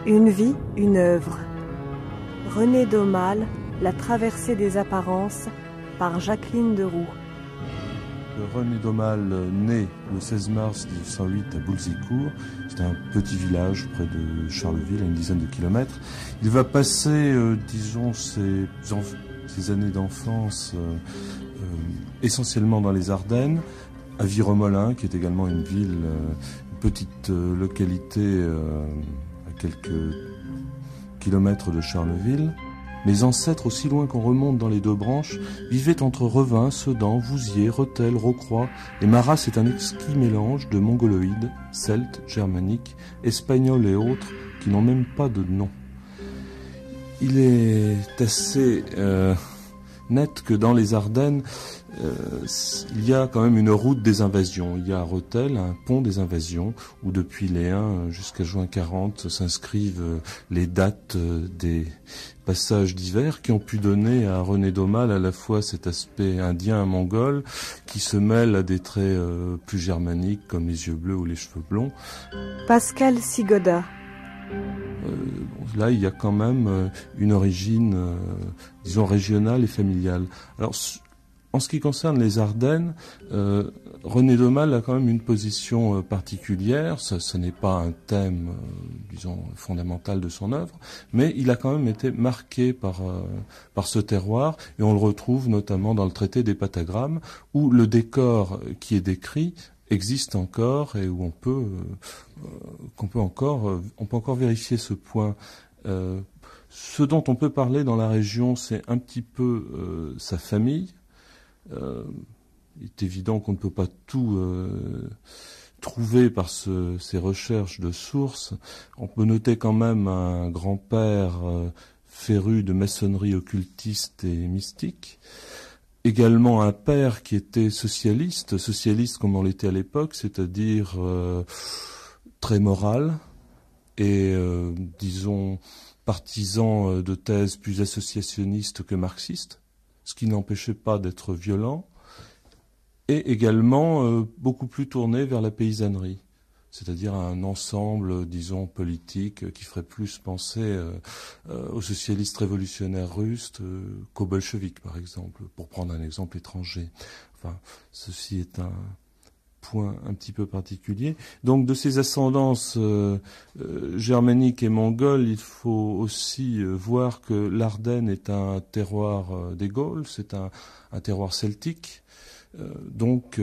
Une vie, une œuvre. René Daumal, La traversée des apparences, par Jacqueline Deroux. René Daumal naît le 16 mars 1908 à Boulzicourt. C'est un petit village près de Charleville, à une dizaine de kilomètres. Il va passer, disons, ses années d'enfance essentiellement dans les Ardennes, à Viromolin, qui est également une ville, une petite localité à quelques kilomètres de Charleville. Mes ancêtres, aussi loin qu'on remonte dans les deux branches, vivaient entre Revin, Sedan, Vouziers, Rethel, Rocroi, et Maras est un exquis mélange de mongoloïdes, celtes, germaniques, espagnols et autres, qui n'ont même pas de nom. Il est assez net que dans les Ardennes, il y a quand même une route des invasions. Il y a à Rethel un pont des invasions où depuis les 1 jusqu'à juin 40 s'inscrivent les dates des passages d'hiver qui ont pu donner à René Daumal à la fois cet aspect indien mongol qui se mêle à des traits plus germaniques comme les yeux bleus ou les cheveux blonds. Pascal Sigoda. Là, il y a quand même une origine, disons, régionale et familiale. Alors, en ce qui concerne les Ardennes, René Daumal a quand même une position particulière. Ce n'est pas un thème, disons, fondamental de son œuvre, mais il a quand même été marqué par ce terroir, et on le retrouve notamment dans le traité des Patagrammes, où le décor qui est décrit existe encore et où on peut encore vérifier ce point. Ce dont on peut parler dans la région, c'est un petit peu sa famille. Il est évident qu'on ne peut pas tout trouver par ces recherches de sources. On peut noter quand même un grand-père féru de maçonnerie occultiste et mystique. Également un père qui était socialiste comme on l'était à l'époque, c'est-à-dire très moral et, disons, partisan de thèses plus associationnistes que marxistes, ce qui n'empêchait pas d'être violent, et également beaucoup plus tourné vers la paysannerie, c'est-à-dire un ensemble, disons, politique qui ferait plus penser aux socialistes révolutionnaires russes qu'aux bolcheviks, par exemple, pour prendre un exemple étranger. Enfin, ceci est un point un petit peu particulier. Donc, de ces ascendances germaniques et mongoles, il faut aussi voir que l'Ardenne est un terroir des Gaules, c'est un terroir celtique. Donc,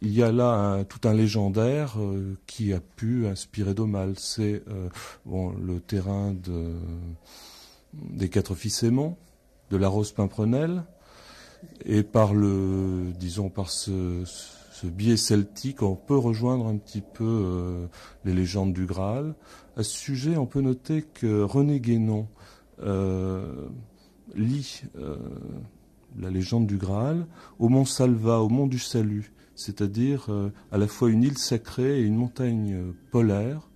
il y a là tout un légendaire qui a pu inspirer Daumal. C'est le terrain des Quatre Fils Aymon, de la Rose Pimprenelle, et par ce biais celtique, on peut rejoindre un petit peu les légendes du Graal. À ce sujet, on peut noter que René Guénon lit la légende du Graal au mont Salva, au mont du Salut, c'est-à-dire à la fois une île sacrée et une montagne polaire,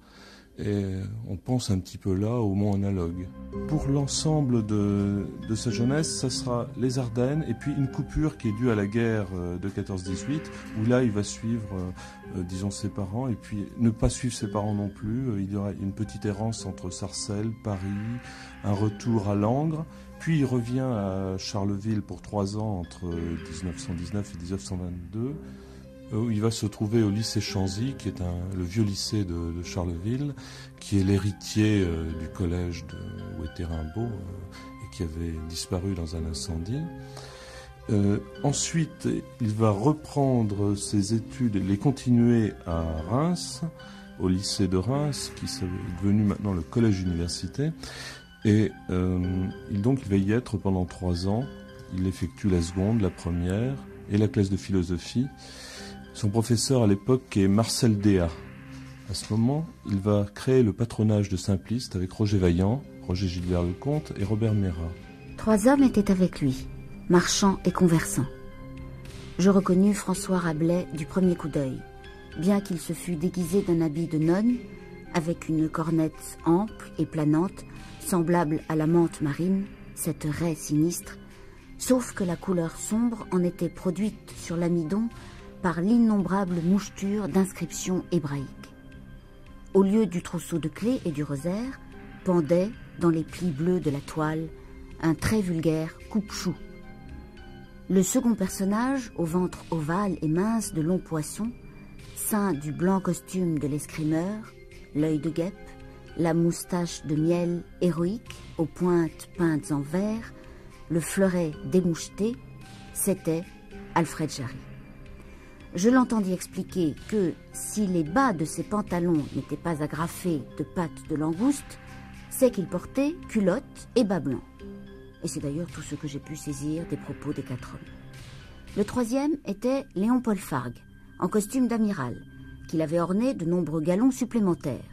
et on pense un petit peu là au mont analogue. Pour l'ensemble de sa jeunesse, ça sera les Ardennes et puis une coupure qui est due à la guerre de 14-18, où là il va suivre, disons, ses parents, et puis ne pas suivre ses parents non plus. Il y aura une petite errance entre Sarcelles, Paris, un retour à Langres, puis il revient à Charleville pour 3 ans entre 1919 et 1922, où il va se trouver au lycée Chanzy, qui est le vieux lycée de Charleville, qui est l'héritier du collège où était Rimbaud, et qui avait disparu dans un incendie. Ensuite, il va reprendre ses études et les continuer à Reims, au lycée de Reims, qui est devenu maintenant le collège-université. Et il va y être pendant 3 ans. Il effectue la seconde, la première et la classe de philosophie. Son professeur à l'époque est Marcel Déat. À ce moment, il va créer le patronage de simplistes avec Roger Vaillant, Roger Gilbert-Lecomte et Robert Mérat. 3 hommes étaient avec lui, marchands et conversants. Je reconnus François Rabelais du premier coup d'œil, bien qu'il se fût déguisé d'un habit de nonne, avec une cornette ample et planante, semblable à la mante marine, cette raie sinistre, sauf que la couleur sombre en était produite sur l'amidon par l'innombrable moucheture d'inscriptions hébraïques. Au lieu du trousseau de clés et du rosaire, pendait, dans les plis bleus de la toile, un très vulgaire coupe-chou. Le second personnage, au ventre ovale et mince de longs poissons, ceint du blanc costume de l'escrimeur, l'œil de guêpe, la moustache de miel héroïque, aux pointes peintes en vert, le fleuret démoucheté, c'était Alfred Jarry. Je l'entendis expliquer que si les bas de ses pantalons n'étaient pas agrafés de pattes de langouste, c'est qu'il portait culottes et bas blancs. Et c'est d'ailleurs tout ce que j'ai pu saisir des propos des 4 hommes. Le troisième était Léon-Paul Fargue, en costume d'amiral, qu'il avait orné de nombreux galons supplémentaires.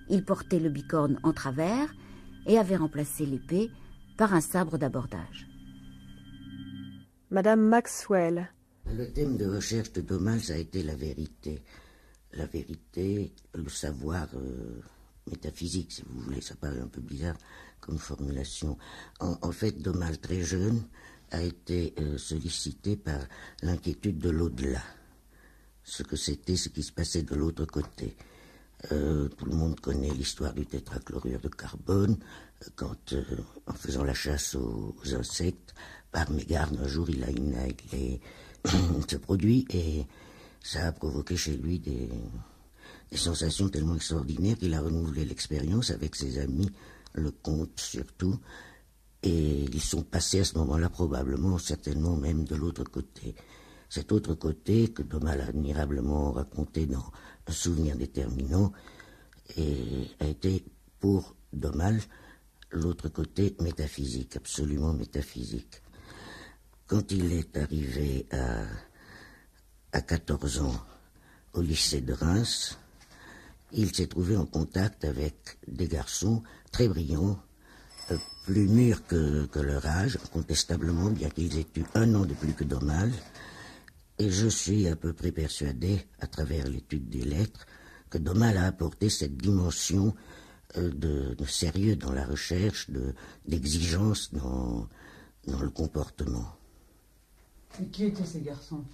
Il portait le bicorne en travers et avait remplacé l'épée par un sabre d'abordage. Madame Maxwell. Le thème de recherche de D'Aumale, ça a été la vérité. La vérité, le savoir métaphysique, si vous voulez. Ça paraît un peu bizarre comme formulation. En fait, D'Aumale, très jeune, a été sollicité par l'inquiétude de l'au-delà. Ce que c'était, ce qui se passait de l'autre côté. Tout le monde connaît l'histoire du tétrachlorure de carbone, quand, en faisant la chasse aux insectes, par mégarde, un jour, il a inhalé ce produit et ça a provoqué chez lui des sensations tellement extraordinaires qu'il a renouvelé l'expérience avec ses amis, le comte surtout, et ils sont passés à ce moment-là probablement, certainement même de l'autre côté. Cet autre côté que D'Aumale a admirablement raconté dans Un souvenir déterminant et a été pour D'Aumale l'autre côté métaphysique, absolument métaphysique. Quand il est arrivé à 14 ans au lycée de Reims, il s'est trouvé en contact avec des garçons très brillants, plus mûrs que leur âge, incontestablement, bien qu'ils aient eu 1 an de plus que D'Aumale. Et je suis à peu près persuadé, à travers l'étude des lettres, que D'Aumale a apporté cette dimension de sérieux dans la recherche, d'exigence dans le comportement. Et qui étaient ces garçons?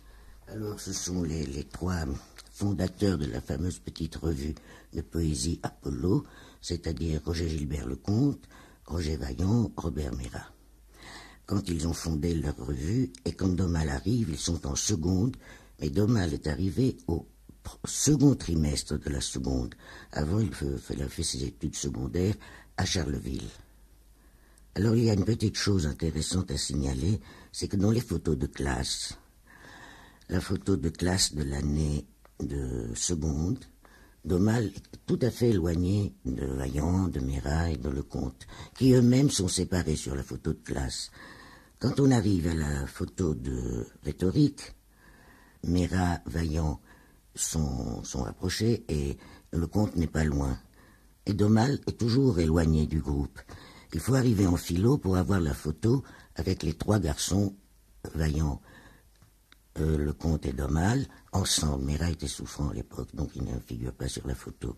Alors, ce sont les 3 fondateurs de la fameuse petite revue de poésie Apollo, c'est-à-dire Roger Gilbert Lecomte, Roger Vaillant, Robert Mérat. Quand ils ont fondé leur revue, et quand D'Aumale arrive, ils sont en seconde, mais D'Aumale est arrivé au second trimestre de la seconde. Avant, il a fait ses études secondaires à Charleville. Alors, il y a une petite chose intéressante à signaler, c'est que dans les photos de classe, la photo de classe de l'année de seconde, D'Aumale est tout à fait éloigné de Vaillant, de Mérat et de Lecomte, qui eux-mêmes sont séparés sur la photo de classe. Quand on arrive à la photo de rhétorique, Mérat, Vaillant sont rapprochés et Lecomte n'est pas loin. Et D'Aumale est toujours éloigné du groupe. Il faut arriver en philo pour avoir la photo avec les 3 garçons, Vaillant, Lecomte et D'Aumale, ensemble. Mérat était souffrant à l'époque, donc il ne figure pas sur la photo.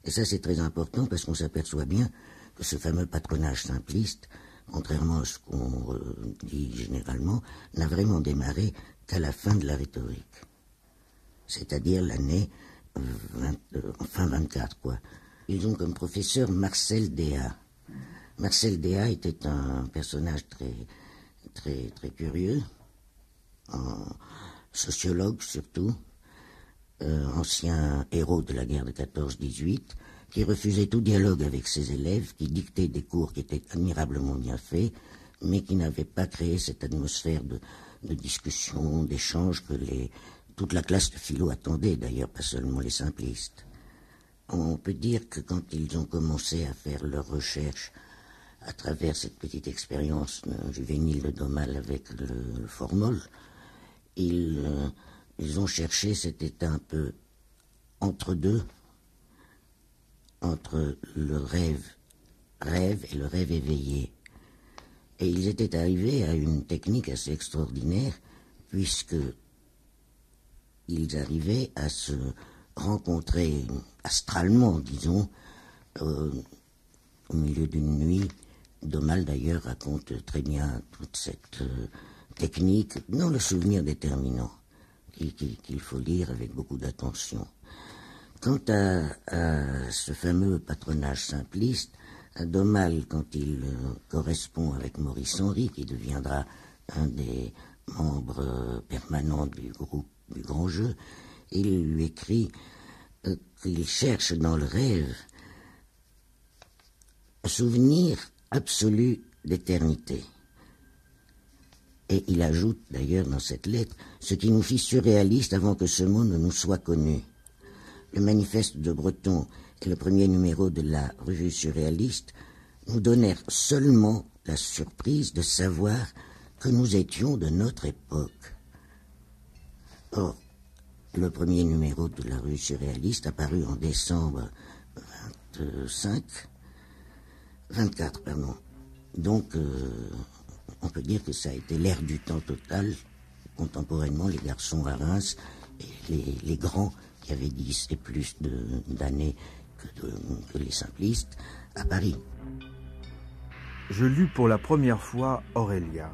Et ça, c'est très important parce qu'on s'aperçoit bien que ce fameux patronage simpliste, contrairement à ce qu'on dit généralement, n'a vraiment démarré qu'à la fin de la rhétorique. C'est-à-dire l'année fin 24, quoi. Ils ont comme professeur Marcel Déat. Marcel Déat était un personnage très curieux, un sociologue surtout, ancien héros de la guerre de 14-18, qui refusait tout dialogue avec ses élèves, qui dictait des cours qui étaient admirablement bien faits, mais qui n'avaient pas créé cette atmosphère de discussion, d'échange que toute la classe de philo attendait, d'ailleurs, pas seulement les simplistes. On peut dire que quand ils ont commencé à faire leurs recherches à travers cette petite expérience juvénile de D'Aumale avec le formol, ils ont cherché cet état un peu entre deux, entre le rêve et le rêve éveillé. Et ils étaient arrivés à une technique assez extraordinaire, puisque ils arrivaient à se rencontrer astralement, disons, au milieu d'une nuit. D'Aumale, d'ailleurs, raconte très bien toute cette technique dans Le souvenir déterminant, qu'il faut lire avec beaucoup d'attention. Quant à ce fameux patronage simpliste, Domal, quand il correspond avec Maurice Henry, qui deviendra un des membres permanents du groupe du Grand Jeu, il lui écrit qu'il cherche dans le rêve un souvenir absolu d'éternité. Et il ajoute d'ailleurs dans cette lettre ce qui nous fit surréalistes avant que ce mot ne nous soit connu. Le manifeste de Breton et le premier numéro de la revue surréaliste nous donnèrent seulement la surprise de savoir que nous étions de notre époque. Or, le premier numéro de la revue surréaliste apparu en décembre 24, pardon. Donc, on peut dire que ça a été l'ère du temps total. Contemporainement, les garçons à Reims et les grands qui avaient 10 et plus d'années que les simplistes à Paris. Je lus pour la première fois Aurélia.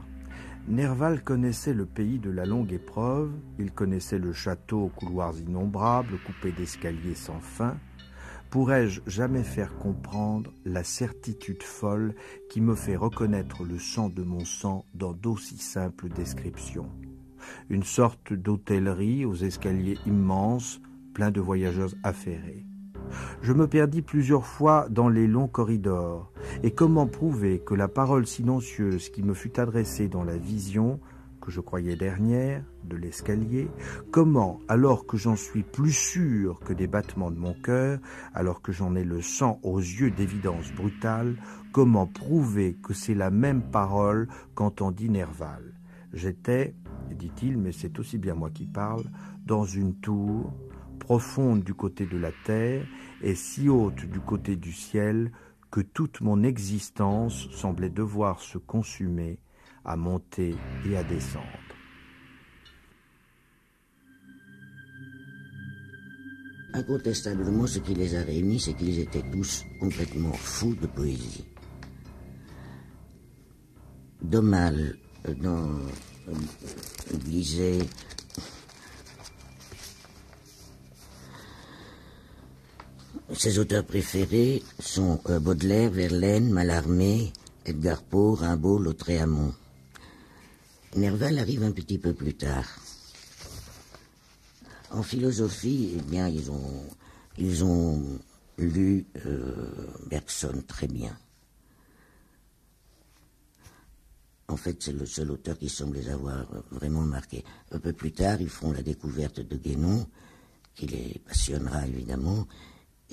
Nerval connaissait le pays de la longue épreuve, il connaissait le château aux couloirs innombrables, coupé d'escaliers sans fin. Pourrais-je jamais faire comprendre la certitude folle qui me fait reconnaître le sang de mon sang dans d'aussi simples descriptions? Une sorte d'hôtellerie aux escaliers immenses, plein de voyageurs affairés. Je me perdis plusieurs fois dans les longs corridors, et comment prouver que la parole silencieuse qui me fut adressée dans la vision, que je croyais dernière, de l'escalier, comment, alors que j'en suis plus sûr que des battements de mon cœur, alors que j'en ai le sang aux yeux d'évidence brutale, comment prouver que c'est la même parole qu'entendit Nerval? J'étais, dit-il, mais c'est aussi bien moi qui parle, dans une tour, profonde du côté de la terre et si haute du côté du ciel que toute mon existence semblait devoir se consumer à monter et à descendre. Incontestablement, ce qui les a réunis, c'est qu'ils étaient tous complètement fous de poésie. Domal, disait... Ses auteurs préférés sont Baudelaire, Verlaine, Mallarmé, Edgar Poe, Rimbaud, Lautréamont. Nerval arrive un petit peu plus tard. En philosophie, eh bien, ils ont lu Bergson très bien. En fait, c'est le seul auteur qui semble les avoir vraiment marqués. Un peu plus tard, ils feront la découverte de Guénon, qui les passionnera évidemment,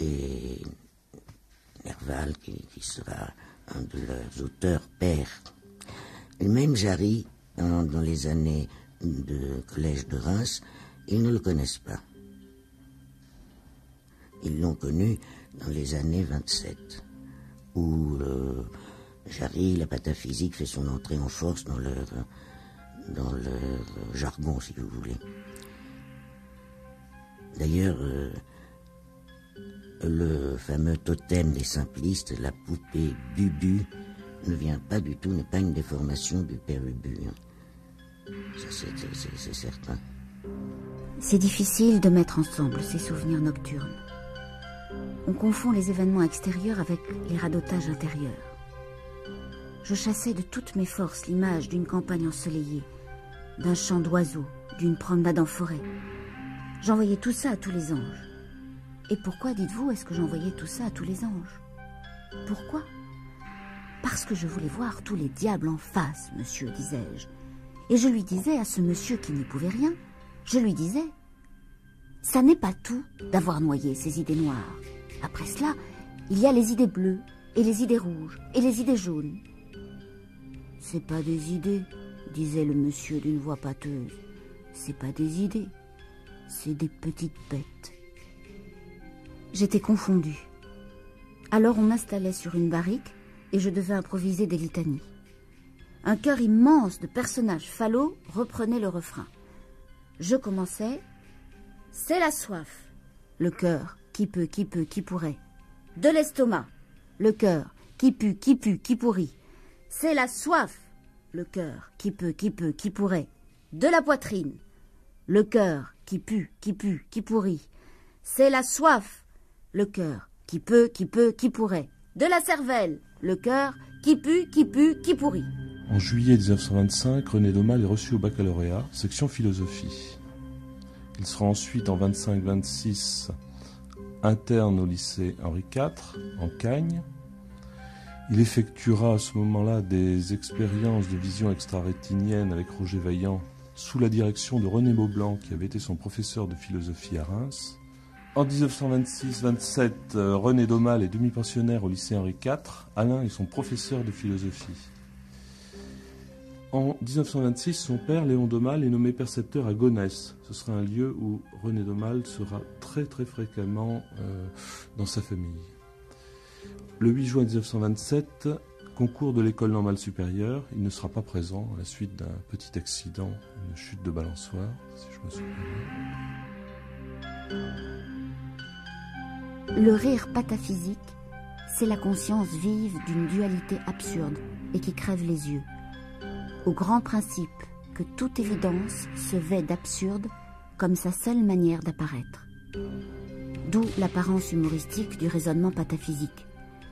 et Nerval, qui sera un de leurs auteurs pères. Et même Jarry, dans les années de collège de Reims, ils ne le connaissent pas. Ils l'ont connu dans les années 27, où Jarry, la pataphysique, fait son entrée en force dans leur jargon, si vous voulez. D'ailleurs, le fameux totem des simplistes, la poupée Bubu, ne vient pas du tout, n'est pas une déformation du père Ubu. Ça, c'est certain. C'est difficile de mettre ensemble ces souvenirs nocturnes. On confond les événements extérieurs avec les radotages intérieurs. Je chassais de toutes mes forces l'image d'une campagne ensoleillée, d'un chant d'oiseaux, d'une promenade en forêt. J'envoyais tout ça à tous les anges. Et pourquoi, dites-vous, est-ce que j'envoyais tout ça à tous les anges? Pourquoi? Parce que je voulais voir tous les diables en face, monsieur, disais-je. Et je lui disais à ce monsieur qui n'y pouvait rien, je lui disais, ça n'est pas tout d'avoir noyé ces idées noires. Après cela, il y a les idées bleues, et les idées rouges, et les idées jaunes. C'est pas des idées, disait le monsieur d'une voix pâteuse. C'est pas des idées, c'est des petites bêtes. J'étais confondue. Alors on m'installait sur une barrique et je devais improviser des litanies. Un chœur immense de personnages falots reprenait le refrain. Je commençais « C'est la soif ». Le chœur « Qui peut, qui pourrait ». De l'estomac. Le chœur « Qui pue, qui pourrit ». C'est la soif. Le chœur « Qui peut, qui pourrait ». De la poitrine. Le chœur « Qui pue, qui pourrit ». C'est la soif. Le chœur, qui peut, qui pourrait, de la cervelle, le cœur, qui pue, qui pourrit. En juillet 1925, René Daumal est reçu au baccalauréat, section philosophie. Il sera ensuite en 25-26 interne au lycée Henri IV, en Cagne. Il effectuera à ce moment-là des expériences de vision extra-rétinienne avec Roger Vaillant sous la direction de René Maublanc, qui avait été son professeur de philosophie à Reims. En 1926-27, René Daumal est demi-pensionnaire au lycée Henri IV. Alain est son professeur de philosophie. En 1926, son père, Léon Daumal, est nommé percepteur à Gonesse. Ce sera un lieu où René Daumal sera très très fréquemment dans sa famille. Le 8 juin 1927, concours de l'école normale supérieure. Il ne sera pas présent à la suite d'un petit accident, une chute de balançoire, si je me souviens bien. Le rire pataphysique, c'est la conscience vive d'une dualité absurde et qui crève les yeux. Au grand principe que toute évidence se vêt d'absurde comme sa seule manière d'apparaître. D'où l'apparence humoristique du raisonnement pataphysique,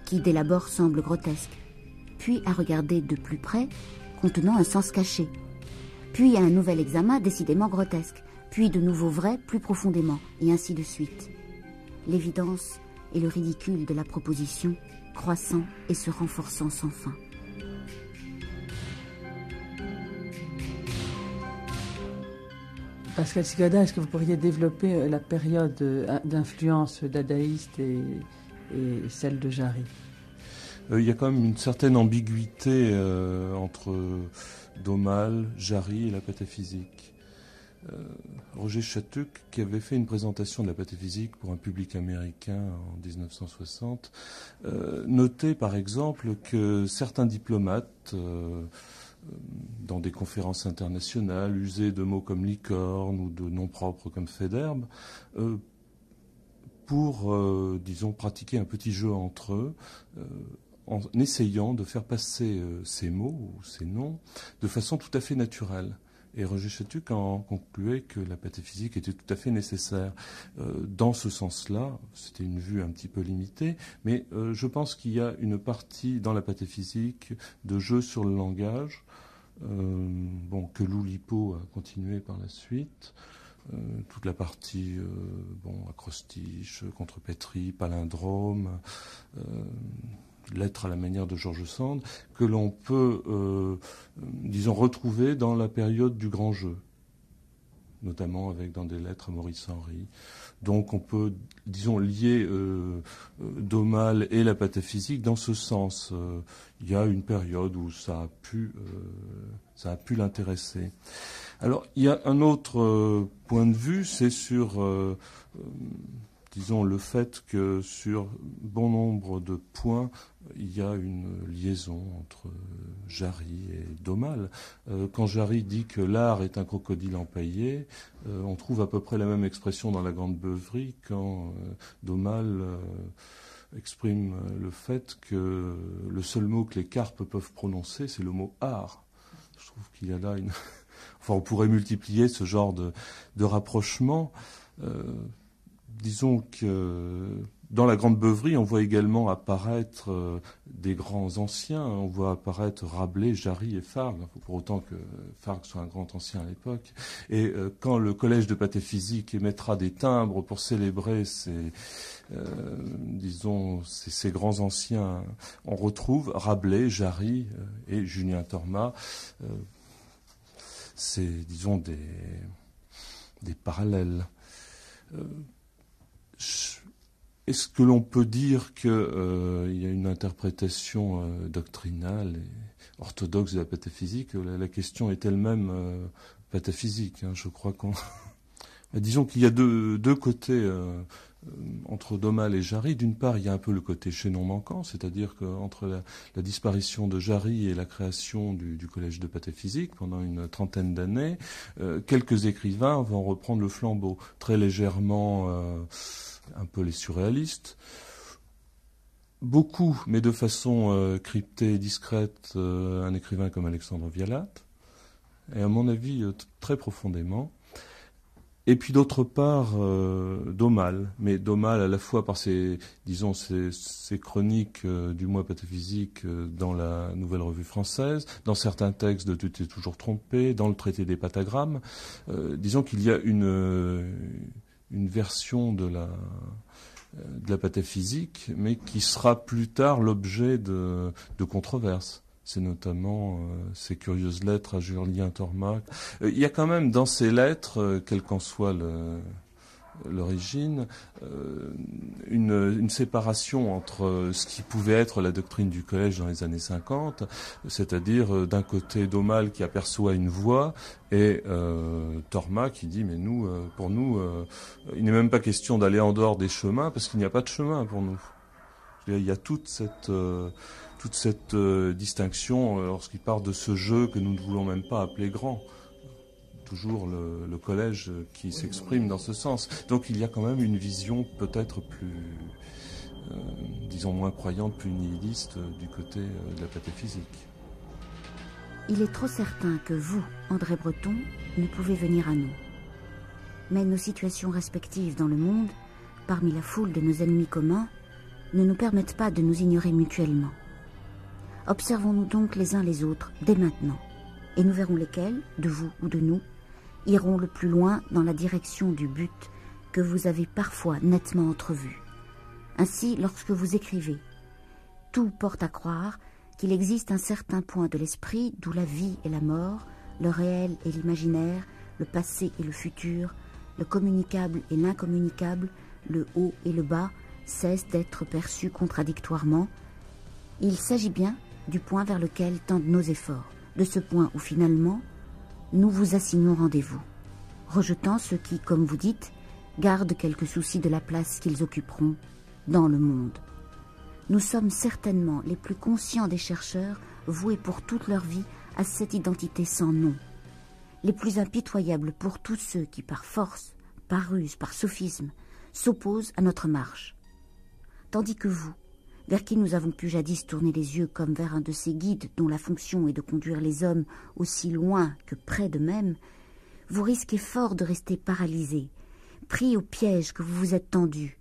qui dès l'abord semble grotesque, puis à regarder de plus près, contenant un sens caché, puis à un nouvel examen décidément grotesque, puis de nouveau vrai plus profondément, et ainsi de suite. L'évidence et le ridicule de la proposition croissant et se renforçant sans fin. Pascal Sigada, est-ce que vous pourriez développer la période d'influence dadaïste et celle de Jarry? Il y a quand même une certaine ambiguïté entre Daumal, Jarry et la pataphysique. Roger Chatuc, qui avait fait une présentation de la pataphysique pour un public américain en 1960, notait par exemple que certains diplomates dans des conférences internationales, user de mots comme licorne ou de noms propres comme fait d'herbe, pour, disons, pratiquer un petit jeu entre eux, en essayant de faire passer ces mots ou ces noms de façon tout à fait naturelle. Et Roger Chatuc en concluait que la pataphysique était tout à fait nécessaire. Dans ce sens-là, c'était une vue un petit peu limitée, mais je pense qu'il y a une partie dans la pataphysique de jeu sur le langage, que Loulipo a continué par la suite. Toute la partie acrostiche, contrepétrie, palindrome, lettres à la manière de George Sand, que l'on peut, retrouver dans la période du grand jeu, notamment avec dans des lettres à Maurice Henry. Donc on peut, lier Daumal et la pataphysique dans ce sens. Il y a une période où ça a pu l'intéresser. Alors il y a un autre point de vue, c'est sur le fait que sur bon nombre de points, il y a une liaison entre Jarry et Daumal. Quand Jarry dit que l'art est un crocodile empaillé, on trouve à peu près la même expression dans La Grande Beuverie quand Daumal exprime le fait que le seul mot que les carpes peuvent prononcer, c'est le mot art. Je trouve qu'il y a là une... on pourrait multiplier ce genre de rapprochement. Disons que dans La Grande Beuverie, on voit également apparaître des grands anciens. On voit apparaître Rabelais, Jarry et Fargue, pour autant que Fargue soit un grand ancien à l'époque. Et quand le collège de pataphysique émettra des timbres pour célébrer ces grands anciens, on retrouve Rabelais, Jarry et Julien Torma. C'est, des parallèles. Est-ce que l'on peut dire qu'il y a une interprétation doctrinale et orthodoxe de la pataphysique? La question est elle-même pataphysique. Je crois qu'on... Disons qu'il y a deux côtés entre Daumal et Jarry. D'une part, il y a un peu le côté chaînon manquant, c'est-à-dire qu'entre la disparition de Jarry et la création du collège de pataphysique pendant une trentaine d'années, quelques écrivains vont reprendre le flambeau, très légèrement un peu les surréalistes. Beaucoup, mais de façon cryptée et discrète, un écrivain comme Alexandre Vialat, et à mon avis très profondément. Et puis d'autre part, D'Aumale, mais D'Aumale à la fois par ses chroniques du mois pataphysique dans la Nouvelle Revue Française, dans certains textes de Tu t'es toujours trompé, dans le traité des patagrammes. Disons qu'il y a une version de la pataphysique, mais qui sera plus tard l'objet de controverses. C'est notamment ces curieuses lettres à Julien Torma. Il y a quand même dans ces lettres, quelle qu'en soit l'origine, une séparation entre ce qui pouvait être la doctrine du collège dans les années 50, c'est-à-dire d'un côté D'Aumale qui aperçoit une voie, et Torma qui dit mais nous, pour nous, il n'est même pas question d'aller en dehors des chemins parce qu'il n'y a pas de chemin pour nous. Il y a toute cette distinction lorsqu'il part de ce jeu que nous ne voulons même pas appeler grand. Toujours le collège qui s'exprime dans ce sens. Donc il y a quand même une vision peut-être plus, disons moins croyante, plus nihiliste du côté de la pataphysique. Il est trop certain que vous, André Breton, ne pouvez venir à nous. Mais nos situations respectives dans le monde, parmi la foule de nos ennemis communs, ne nous permettent pas de nous ignorer mutuellement. Observons-nous donc les uns les autres dès maintenant, et nous verrons lesquels, de vous ou de nous, iront le plus loin dans la direction du but que vous avez parfois nettement entrevu. Ainsi, lorsque vous écrivez, tout porte à croire qu'il existe un certain point de l'esprit d'où la vie et la mort, le réel et l'imaginaire, le passé et le futur, le communicable et l'incommunicable, le haut et le bas, cessent d'être perçus contradictoirement. Il s'agit bien du point vers lequel tendent nos efforts, de ce point où finalement nous vous assignons rendez-vous, rejetant ceux qui, comme vous dites, gardent quelques soucis de la place qu'ils occuperont dans le monde. Nous sommes certainement les plus conscients des chercheurs voués pour toute leur vie à cette identité sans nom, les plus impitoyables pour tous ceux qui, par force, par ruse, par sophisme, s'opposent à notre marche. Tandis que vous, vers qui nous avons pu jadis tourner les yeux comme vers un de ces guides dont la fonction est de conduire les hommes aussi loin que près d'eux-mêmes, vous risquez fort de rester paralysés, pris au piège que vous vous êtes tendu,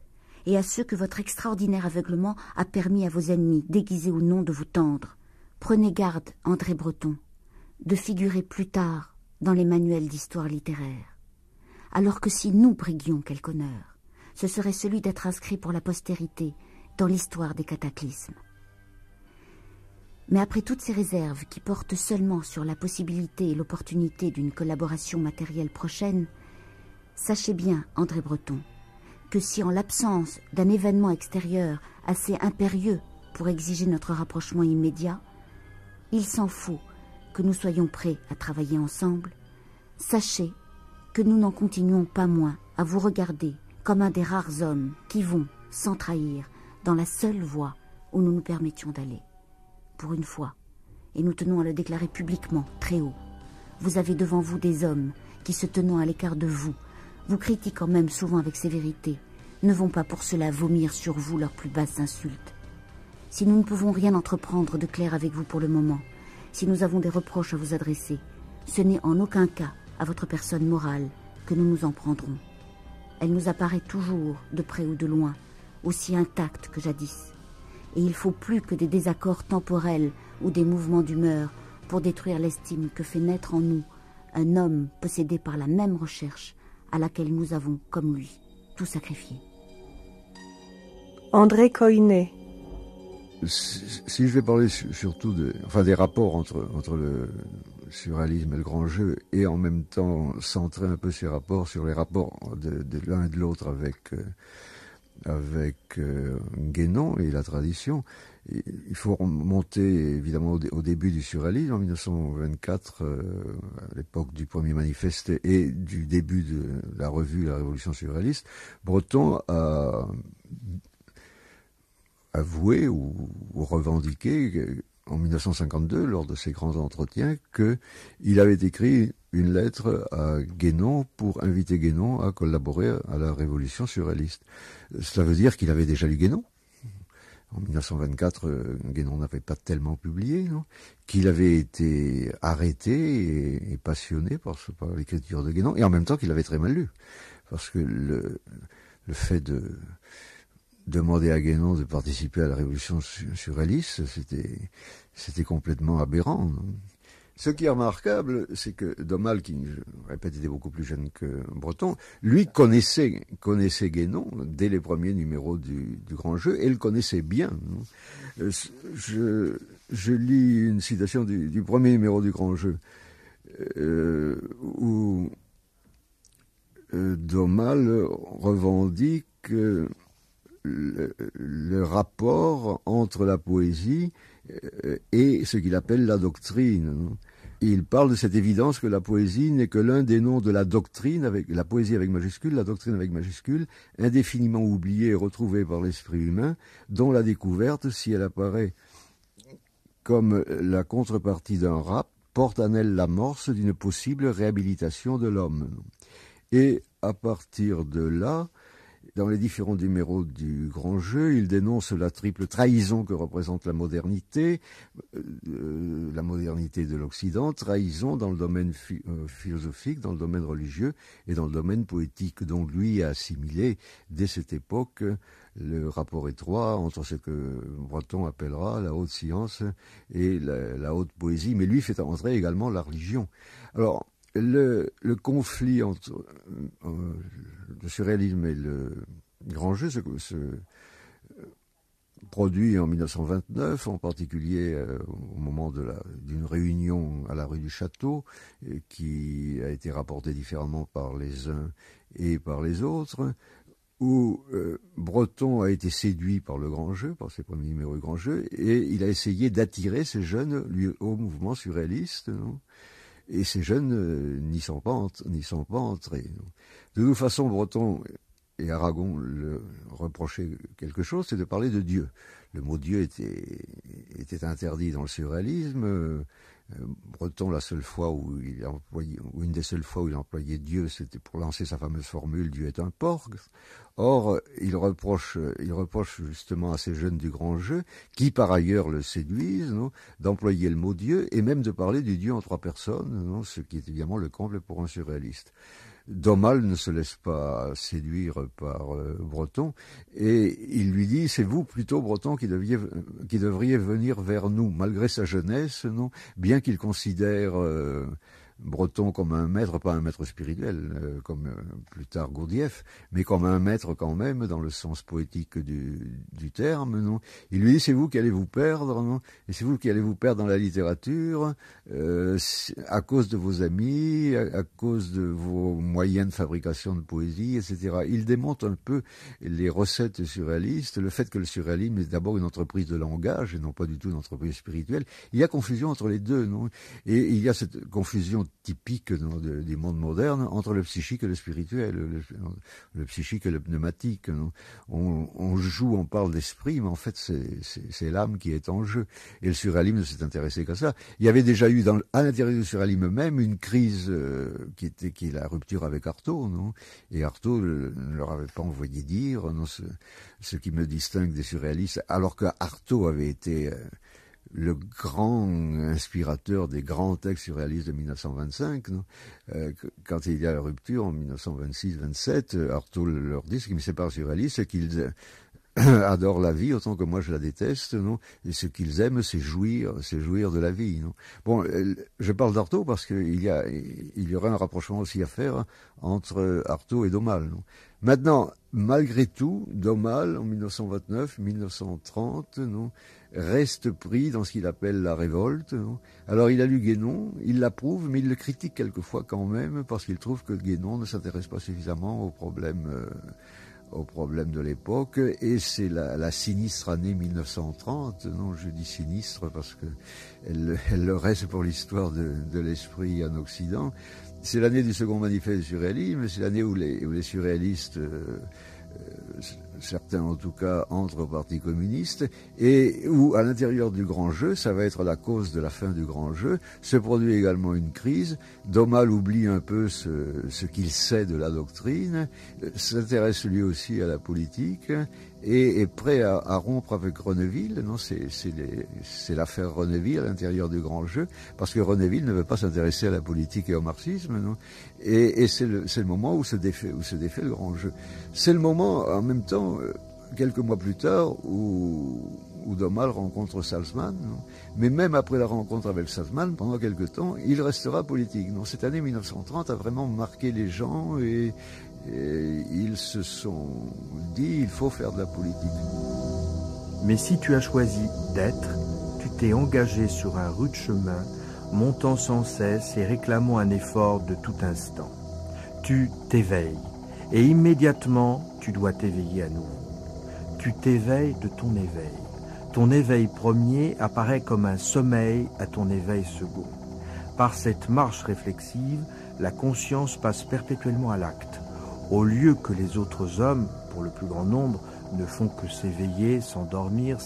et à ceux que votre extraordinaire aveuglement a permis à vos ennemis, déguisés ou non, de vous tendre. Prenez garde, André Breton, de figurer plus tard dans les manuels d'histoire littéraire, alors que si nous briguions quelque honneur, ce serait celui d'être inscrit pour la postérité dans l'histoire des cataclysmes. Mais après toutes ces réserves qui portent seulement sur la possibilité et l'opportunité d'une collaboration matérielle prochaine, sachez bien, André Breton, que si en l'absence d'un événement extérieur assez impérieux pour exiger notre rapprochement immédiat, il s'en faut que nous soyons prêts à travailler ensemble, sachez que nous n'en continuons pas moins à vous regarder comme un des rares hommes qui vont, sans trahir, dans la seule voie où nous nous permettions d'aller. Pour une fois, et nous tenons à le déclarer publiquement, très haut, vous avez devant vous des hommes qui, se tenant à l'écart de vous critiquant même souvent avec sévérité, ne vont pas pour cela vomir sur vous leurs plus basses insultes. Si nous ne pouvons rien entreprendre de clair avec vous pour le moment, si nous avons des reproches à vous adresser, ce n'est en aucun cas à votre personne morale que nous nous en prendrons. Elle nous apparaît toujours, de près ou de loin, aussi intacte que jadis. Et il faut plus que des désaccords temporels ou des mouvements d'humeur pour détruire l'estime que fait naître en nous un homme possédé par la même recherche à laquelle nous avons, comme lui, tout sacrifié. André Coynet. Si je vais parler surtout des rapports entre le surréalisme et le grand jeu, et en même temps centrer un peu ces rapports sur les rapports de l'un et de l'autre avec Guénon et la tradition, il faut remonter évidemment au début du surréalisme, en 1924, à l'époque du premier manifeste et du début de la revue La Révolution surréaliste. Breton a avoué ou revendiqué en 1952, lors de ses grands entretiens, qu'il avait écrit une lettre à Guénon pour inviter Guénon à collaborer à la Révolution surréaliste. Cela veut dire qu'il avait déjà lu Guénon. en 1924, Guénon n'avait pas tellement publié, non, qu'il avait été arrêté et passionné par l'écriture de Guénon, et en même temps qu'il avait très mal lu, parce que le fait de demander à Guénon de participer à la révolution surréaliste, c'était complètement aberrant. Non. Ce qui est remarquable, c'est que D'Aumale, qui, je répète, était beaucoup plus jeune que Breton, lui connaissait Guénon dès les premiers numéros du Grand Jeu, et le connaissait bien. Je lis une citation du premier numéro du Grand Jeu, où D'Aumale revendique le rapport entre la poésie et ce qu'il appelle la doctrine. Il parle de cette évidence que la poésie n'est que l'un des noms de la doctrine, avec la poésie avec majuscule, la doctrine avec majuscule, indéfiniment oubliée et retrouvée par l'esprit humain, dont la découverte, si elle apparaît comme la contrepartie d'un rap, porte en elle l'amorce d'une possible réhabilitation de l'homme. Et à partir de là, dans les différents numéros du Grand Jeu, il dénonce la triple trahison que représente la modernité de l'Occident, trahison dans le domaine philosophique, dans le domaine religieux et dans le domaine poétique, dont lui a assimilé dès cette époque le rapport étroit entre ce que Breton appellera la haute science et la haute poésie, mais lui fait entrer également la religion. Alors, le conflit entre le surréalisme et le Grand Jeu se produit en 1929, en particulier au moment d'une réunion à la rue du Château, qui a été rapportée différemment par les uns et par les autres, où Breton a été séduit par le Grand Jeu, par ses premiers numéros du Grand Jeu, et il a essayé d'attirer ces jeunes au mouvement surréaliste, non ? Et ces jeunes n'y sont pas entrés. De toute façon, Breton et Aragon le reprochaient quelque chose, c'est de parler de Dieu. Le mot Dieu était interdit dans le surréalisme. Breton, une des seules fois où il employait Dieu, c'était pour lancer sa fameuse formule « Dieu est un porc ». Or, il reproche justement à ces jeunes du Grand Jeu, qui par ailleurs le séduisent, non, d'employer le mot Dieu et même de parler du Dieu en trois personnes, non, ce qui est évidemment le comble pour un surréaliste. D'Aumale ne se laisse pas séduire par Breton et il lui dit « C'est vous plutôt, Breton, qui devriez venir vers nous, malgré sa jeunesse, non, bien qu'il considère Breton comme un maître, pas un maître spirituel, comme plus tard Gurdjieff, mais comme un maître quand même, dans le sens poétique du terme, non. Il lui dit, c'est vous qui allez vous perdre, non, et c'est vous qui allez vous perdre dans la littérature, à cause de vos amis, à cause de vos moyens de fabrication de poésie, etc. Il démonte un peu les recettes surréalistes, le fait que le surréalisme est d'abord une entreprise de langage, et non pas du tout une entreprise spirituelle. Il y a confusion entre les deux, non, et il y a cette confusion typique du monde moderne entre le psychique et le spirituel, le psychique et le pneumatique. On parle d'esprit, mais en fait c'est l'âme qui est en jeu. Et le surréalisme ne s'est intéressé qu'à ça. Il y avait déjà eu à l'intérieur du surréalisme même une crise qui est la rupture avec Artaud, non, et Artaud ne leur avait pas envoyé dire non, ce qui me distingue des surréalistes, alors que Artaud avait été le grand inspirateur des grands textes surréalistes de 1925, non, quand il y a la rupture en 1926-27, Artaud leur dit ce qui me sépare surréaliste, c'est qu'ils adorent la vie autant que moi je la déteste, non, et ce qu'ils aiment, c'est jouir de la vie, non. Bon, je parle d'Artaud parce qu'il y aurait un rapprochement aussi à faire entre Artaud et D'Aumale, non. Maintenant, malgré tout, D'Aumale, en 1929-1930, non, reste pris dans ce qu'il appelle la révolte, non. Alors il a lu Guénon, il l'approuve, mais il le critique quelquefois quand même, parce qu'il trouve que Guénon ne s'intéresse pas suffisamment aux problèmes de l'époque, et c'est la sinistre année 1930, non, je dis sinistre parce que elle le reste pour l'histoire de l'esprit en Occident. C'est l'année du second manifeste du surréalisme, c'est l'année où les surréalistes, certains en tout cas, entrent au Parti communiste, et où à l'intérieur du Grand Jeu, ça va être la cause de la fin du Grand Jeu, se produit également une crise. D'Aumale oublie un peu ce qu'il sait de la doctrine, s'intéresse lui aussi à la politique, et est prêt à rompre avec Renneville. Non, c'est l'affaire Renneville à l'intérieur du grand jeu, parce que Renneville ne veut pas s'intéresser à la politique et au marxisme, non, et c'est le moment où se défait le grand jeu. C'est le moment, en même temps, quelques mois plus tard, où Domal rencontre Salzman, non, mais même après la rencontre avec Salzman, pendant quelque temps, il restera politique. Non, cette année 1930 a vraiment marqué les gens et ils se sont dit il faut faire de la politique. Mais si tu as choisi d'être, tu t'es engagé sur un rude chemin, montant sans cesse et réclamant un effort de tout instant. Tu t'éveilles, et immédiatement tu dois t'éveiller à nouveau. Tu t'éveilles de ton éveil. Ton éveil premier apparaît comme un sommeil à ton éveil second. Par cette marche réflexive, la conscience passe perpétuellement à l'acte. Au lieu que les autres hommes, pour le plus grand nombre, ne font que s'éveiller, s'endormir,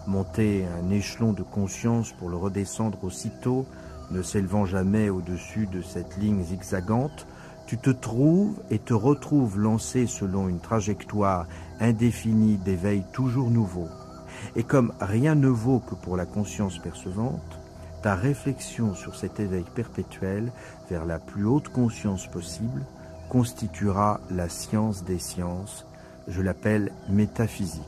monter un échelon de conscience pour le redescendre aussitôt, ne s'élevant jamais au-dessus de cette ligne zigzagante, tu te trouves et te retrouves lancé selon une trajectoire indéfinie d'éveil toujours nouveau. Et comme rien ne vaut que pour la conscience percevante, ta réflexion sur cet éveil perpétuel vers la plus haute conscience possible constituera la science des sciences. Je l'appelle métaphysique.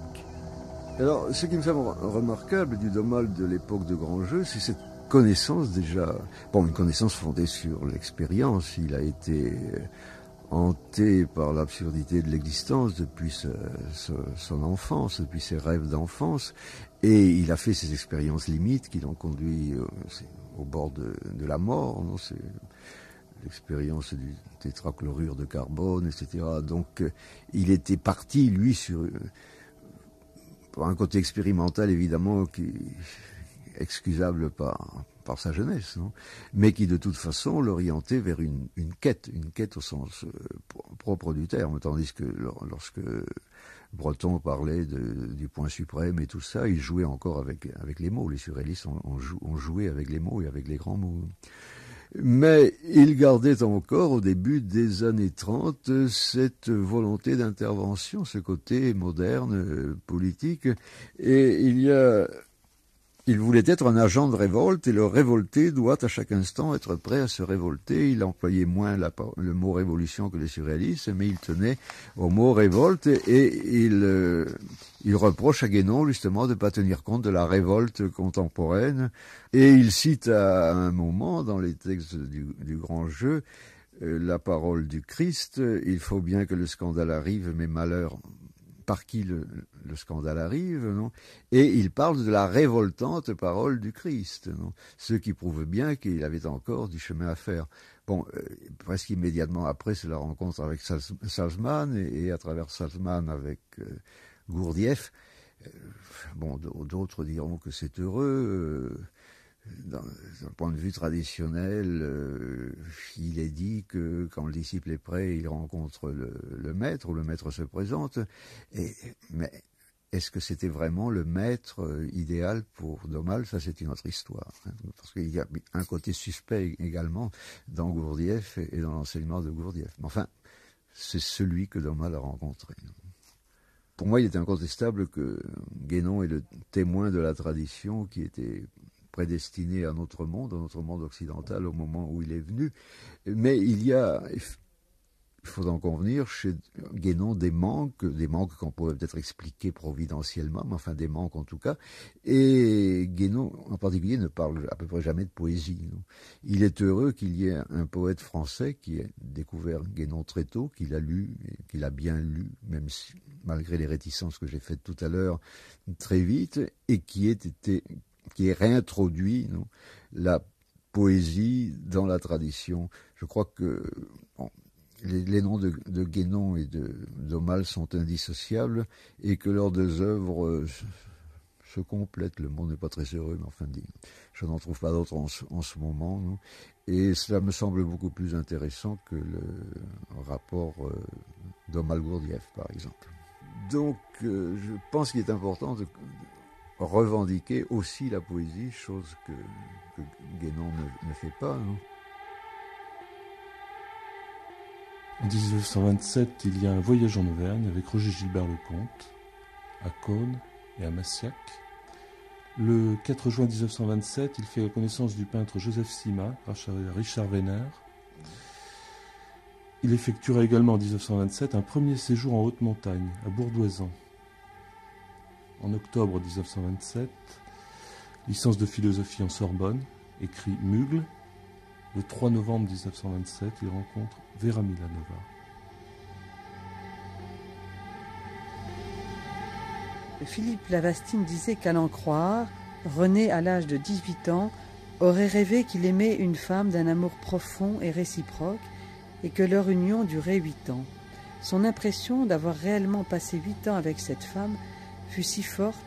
Alors, ce qui me semble remarquable du Domal de l'époque de Grand Jeu, c'est cette connaissance déjà, une connaissance fondée sur l'expérience. Il a été hanté par l'absurdité de l'existence depuis son enfance, depuis ses rêves d'enfance, et il a fait ses expériences limites qui l'ont conduit au bord de la mort. Non, c'est l'expérience du tétrachlorure de carbone, etc. Donc, il était parti, lui, pour un côté expérimental, évidemment, qui excusable par sa jeunesse, non, mais qui, de toute façon, l'orientait vers une quête au sens propre du terme, tandis que lorsque Breton parlait du point suprême et tout ça, il jouait encore avec les mots. Les surréalistes ont joué avec les mots et avec les grands mots. Mais il gardait encore, au début des années 30, cette volonté d'intervention, ce côté moderne, politique. Et il voulait être un agent de révolte, et le révolté doit à chaque instant être prêt à se révolter. Il employait moins le mot révolution que les surréalistes, mais il tenait au mot révolte, et il reproche à Guénon justement de ne pas tenir compte de la révolte contemporaine. Et il cite à un moment dans les textes du grand jeu la parole du Christ: il faut bien que le scandale arrive, mais malheur par qui le scandale arrive, non? Et il parle de la révoltante parole du Christ, non? Ce qui prouve bien qu'il avait encore du chemin à faire. Presque immédiatement après, c'est la rencontre avec Salzman, et à travers Salzman avec Gurdjieff. D'autres diront que c'est heureux. D'un point de vue traditionnel, il est dit que quand le disciple est prêt, il rencontre le maître, ou le maître se présente. Mais est-ce que c'était vraiment le maître idéal pour Domal? Ça, c'est une autre histoire, hein, parce qu'il y a un côté suspect également dans Gurdjieff et dans l'enseignement de Gurdjieff. Mais enfin, c'est celui que Domal a rencontré. Pour moi, il est incontestable que Guénon est le témoin de la tradition qui était prédestiné à notre monde occidental au moment où il est venu. Mais il faut en convenir, chez Guénon des manques qu'on pourrait peut-être expliquer providentiellement, mais enfin des manques en tout cas. Et Guénon en particulier ne parle à peu près jamais de poésie, non. Il est heureux qu'il y ait un poète français qui ait découvert Guénon très tôt, qu'il a lu, qu'il a bien lu, même si, malgré les réticences que j'ai faites tout à l'heure, très vite, et qui ait réintroduit, non, la poésie dans la tradition. Je crois que les noms de Guénon et de Domal sont indissociables, et que leurs deux œuvres se complètent. Le mot n'est pas très heureux, mais enfin, je n'en trouve pas d'autres en ce moment, non. Et cela me semble beaucoup plus intéressant que le rapport Domal-Gurdjieff, par exemple. Donc, je pense qu'il est important de revendiquer aussi la poésie, chose que Guénon ne fait pas, non. En 1927, il y a un voyage en Auvergne avec Roger Gilbert-Lecomte, à Caunes et à Massiac. Le 4 juin 1927, il fait la connaissance du peintre Joseph Sima, grâce à Richard Wehner. Il effectuera également en 1927 un premier séjour en haute montagne, à Bourdoisan. En octobre 1927, licence de philosophie en Sorbonne, écrit Mugle. Le 3 novembre 1927, il rencontre Vera Milanova. Philippe Lavastine disait qu'à l'en croire, René, à l'âge de 18 ans, aurait rêvé qu'il aimait une femme d'un amour profond et réciproque et que leur union durait 8 ans. Son impression d'avoir réellement passé 8 ans avec cette femme fut si forte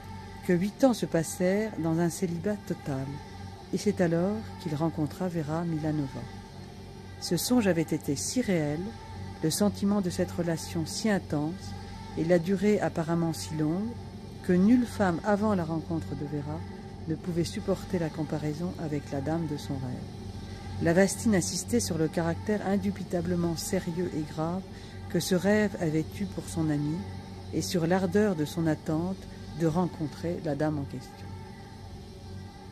que 8 ans se passèrent dans un célibat total. Et c'est alors qu'il rencontra Vera Milanova. Ce songe avait été si réel, le sentiment de cette relation si intense et la durée apparemment si longue, que nulle femme avant la rencontre de Vera ne pouvait supporter la comparaison avec la dame de son rêve. Lavastine insistait sur le caractère indubitablement sérieux et grave que ce rêve avait eu pour son ami et sur l'ardeur de son attente de rencontrer la dame en question.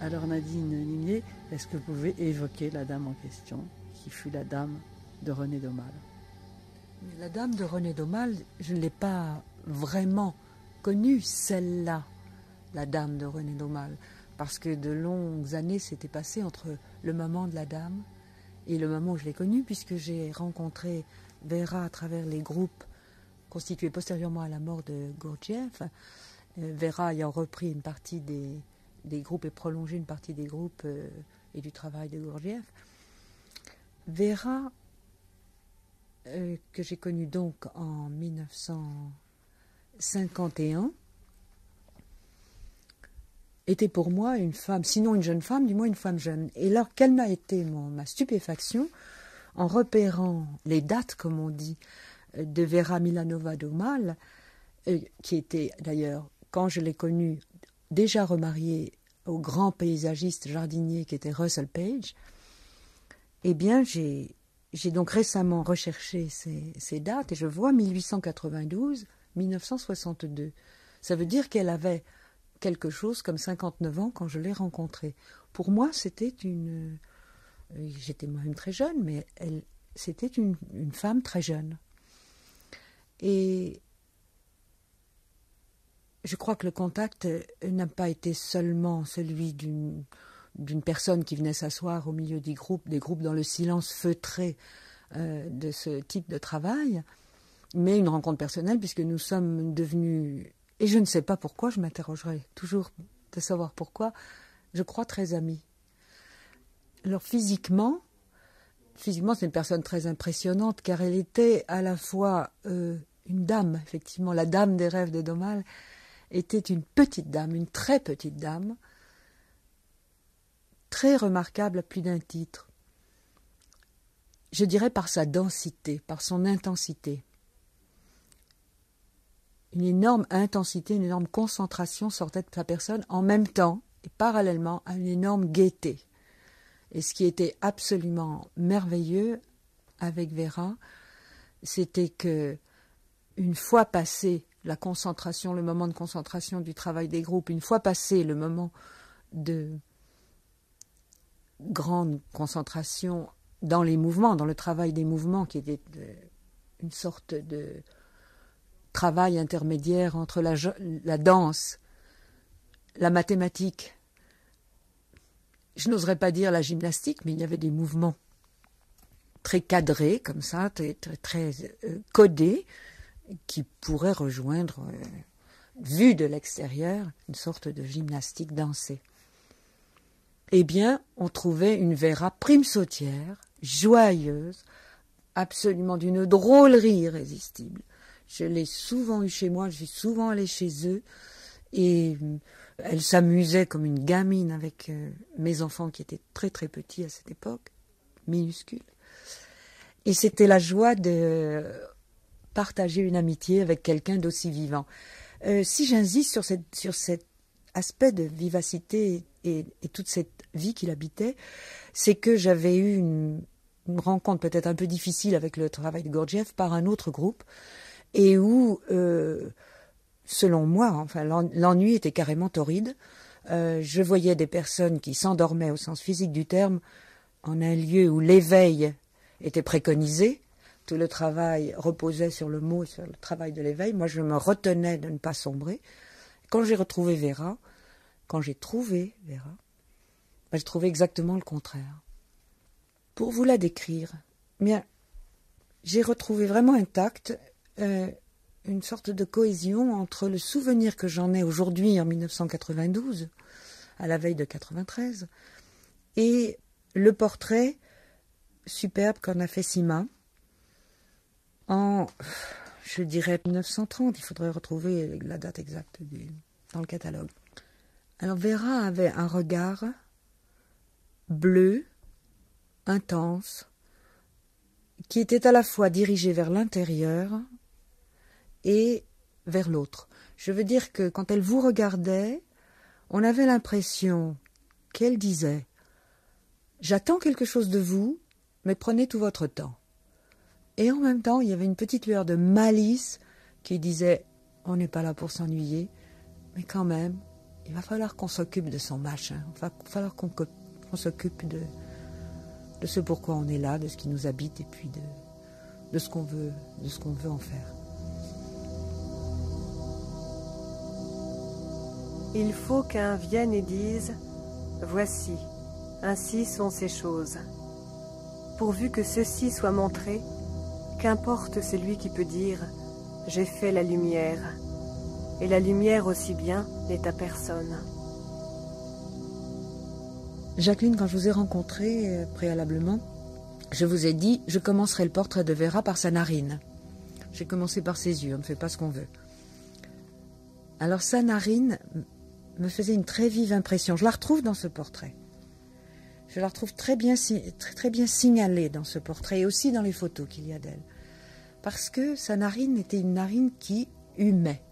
Alors Nadine Nimier, est-ce que vous pouvez évoquer la dame en question, qui fut la dame de René d'Aumale? La dame de René d'Aumale, je ne l'ai pas vraiment connue, celle-là, la dame de René d'Aumale, parce que de longues années s'étaient passées entre le moment de la dame et le moment où je l'ai connue, puisque j'ai rencontré Vera à travers les groupes constitués postérieurement à la mort de Gurdjieff, Vera ayant repris une partie des groupes et prolongé une partie des groupes et du travail de Gurdjieff. Vera, que j'ai connue donc en 1951, était pour moi une femme, sinon une jeune femme, du moins une femme jeune. Et alors, quelle m'a été ma stupéfaction en repérant les dates, comme on dit, de Vera Milanova d'Aumale, qui était d'ailleurs, quand je l'ai connue, déjà remariée au grand paysagiste jardinier qui était Russell Page. Eh bien, j'ai donc récemment recherché ces dates et je vois 1892-1962. Ça veut dire qu'elle avait quelque chose comme 59 ans quand je l'ai rencontrée. Pour moi, c'était j'étais moi-même très jeune, mais c'était une femme très jeune. Et je crois que le contact n'a pas été seulement celui d'une personne qui venait s'asseoir au milieu des groupes dans le silence feutré de ce type de travail, mais une rencontre personnelle, puisque nous sommes devenus, et je ne sais pas pourquoi, je m'interrogerai toujours de savoir pourquoi, je crois très amis. Alors physiquement, c'est une personne très impressionnante, car elle était à la fois une dame, effectivement, la dame des rêves de d'Aumale était une petite dame, une très petite dame, très remarquable à plus d'un titre. Je dirais par sa densité, par son intensité. Une énorme intensité, une énorme concentration sortait de sa personne en même temps et parallèlement à une énorme gaieté. Et ce qui était absolument merveilleux avec Vera, c'était que une fois passé la concentration, le moment de concentration du travail des groupes, une fois passé le moment de grande concentration dans les mouvements, dans le travail des mouvements, qui était une sorte de travail intermédiaire entre la danse, la mathématique, je n'oserais pas dire la gymnastique, mais il y avait des mouvements très cadrés, comme ça, très codés, qui pourraient rejoindre, vu de l'extérieur, une sorte de gymnastique dansée. Eh bien, on trouvait une Vera prime sautière, joyeuse, absolument d'une drôlerie irrésistible. Je l'ai souvent eu chez moi, je suis souvent allée chez eux, et elle s'amusait comme une gamine avec mes enfants qui étaient très très petits à cette époque, minuscules. Et c'était la joie de partager une amitié avec quelqu'un d'aussi vivant. Si j'insiste sur cet aspect de vivacité et toute cette vie qu'il habitait, c'est que j'avais eu une rencontre peut-être un peu difficile avec le travail de Gurdjieff par un autre groupe, et où, selon moi, enfin, l'ennui était carrément torride. Je voyais des personnes qui s'endormaient au sens physique du terme en un lieu où l'éveil était préconisé. Tout le travail reposait sur le mot, sur le travail de l'éveil. Moi, je me retenais de ne pas sombrer. Quand j'ai trouvé Vera, j'ai trouvé exactement le contraire. Pour vous la décrire, bien, j'ai retrouvé vraiment intact une sorte de cohésion entre le souvenir que j'en ai aujourd'hui en 1992, à la veille de 93, et le portrait superbe qu'en a fait Sima en, je dirais, 1930. Il faudrait retrouver la date exacte dans le catalogue. Alors Vera avait un regard bleu, intense, qui était à la fois dirigé vers l'intérieur et vers l'autre. Je veux dire que quand elle vous regardait, on avait l'impression qu'elle disait « J'attends quelque chose de vous, mais prenez tout votre temps ». Et en même temps, il y avait une petite lueur de malice qui disait « On n'est pas là pour s'ennuyer, mais quand même, il va falloir qu'on s'occupe de son machin, il va falloir qu'on s'occupe de ce pourquoi on est là, de ce qui nous habite et puis de ce qu'on veut en faire. » Il faut qu'un vienne et dise « Voici, ainsi sont ces choses ». Pourvu que ceci soit montré, qu'importe celui qui peut dire « J'ai fait la lumière ». Et la lumière aussi bien n'est à personne. Jacqueline, quand je vous ai rencontrée préalablement, je vous ai dit, je commencerai le portrait de Vera par sa narine. J'ai commencé par ses yeux, on ne fait pas ce qu'on veut. Alors sa narine me faisait une très vive impression. Je la retrouve dans ce portrait. Je la retrouve très bien signalée dans ce portrait et aussi dans les photos qu'il y a d'elle. Parce que sa narine était une narine qui humait.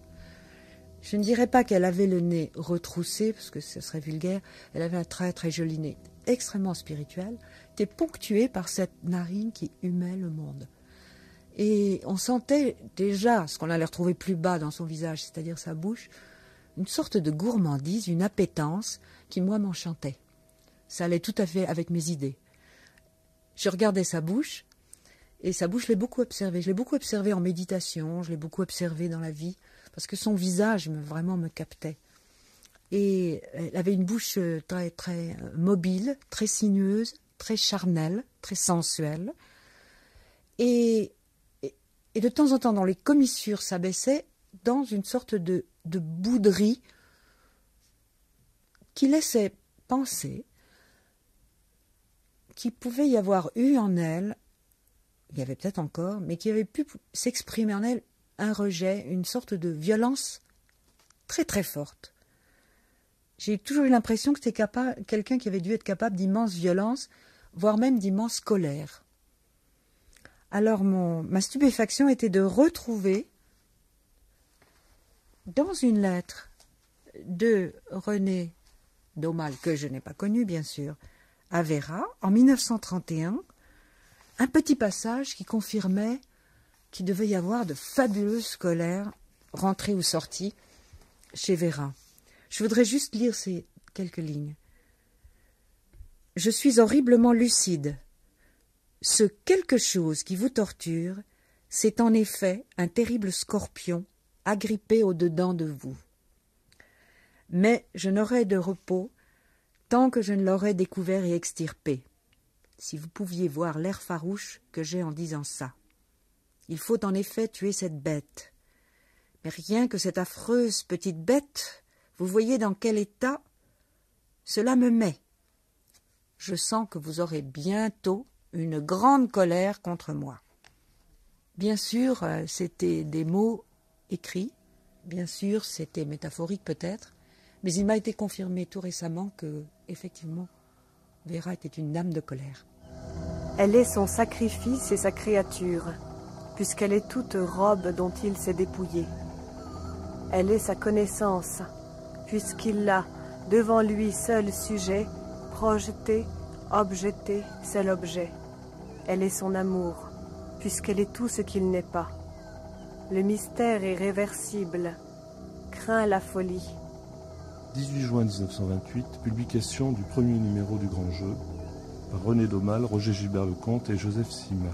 Je ne dirais pas qu'elle avait le nez retroussé, parce que ce serait vulgaire. Elle avait un très très joli nez, extrêmement spirituel, était ponctué par cette narine qui humait le monde. Et on sentait déjà, ce qu'on allait retrouver plus bas dans son visage, c'est-à-dire sa bouche, une sorte de gourmandise, une appétence qui, moi, m'enchantait. Ça allait tout à fait avec mes idées. Je regardais sa bouche, et sa bouche, je l'ai beaucoup observée. Je l'ai beaucoup observée en méditation, je l'ai beaucoup observée dans la vie, parce que son visage vraiment me captait. Et elle avait une bouche très, très mobile, très sinueuse, très charnelle, très sensuelle. Et de temps en temps, dans les commissures, s'abaissait dans une sorte de bouderie qui laissait penser qu'il pouvait y avoir eu en elle, il y avait peut-être encore, mais qu'il avait pu s'exprimer en elle un rejet, une sorte de violence très très forte. J'ai toujours eu l'impression que c'était quelqu'un qui avait dû être capable d'immense violence, voire même d'immense colère. Alors ma stupéfaction était de retrouver dans une lettre de René Daumal, que je n'ai pas connu bien sûr, à Vera, en 1931, un petit passage qui confirmait qu'il devait y avoir de fabuleuses colères, rentrées ou sorties, chez Vera. Je voudrais juste lire ces quelques lignes. « Je suis horriblement lucide. Ce quelque chose qui vous torture, c'est en effet un terrible scorpion agrippé au-dedans de vous. Mais je n'aurai de repos tant que je ne l'aurai découvert et extirpé. Si vous pouviez voir l'air farouche que j'ai en disant ça. Il faut en effet tuer cette bête. Mais rien que cette affreuse petite bête, vous voyez dans quel état cela me met. Je sens que vous aurez bientôt une grande colère contre moi. » Bien sûr, c'était des mots écrits, bien sûr, c'était métaphorique peut-être, mais il m'a été confirmé tout récemment que, effectivement, Vera était une âme de colère. Elle est son sacrifice et sa créature, puisqu'elle est toute robe dont il s'est dépouillé. Elle est sa connaissance, puisqu'il l'a, devant lui seul sujet, projeté, objecté, seul objet. Elle est son amour, puisqu'elle est tout ce qu'il n'est pas. Le mystère irréversible craint la folie. 18 juin 1928, publication du premier numéro du Grand Jeu, par René Daumal, Roger Gilbert-Lecomte et Joseph Sima.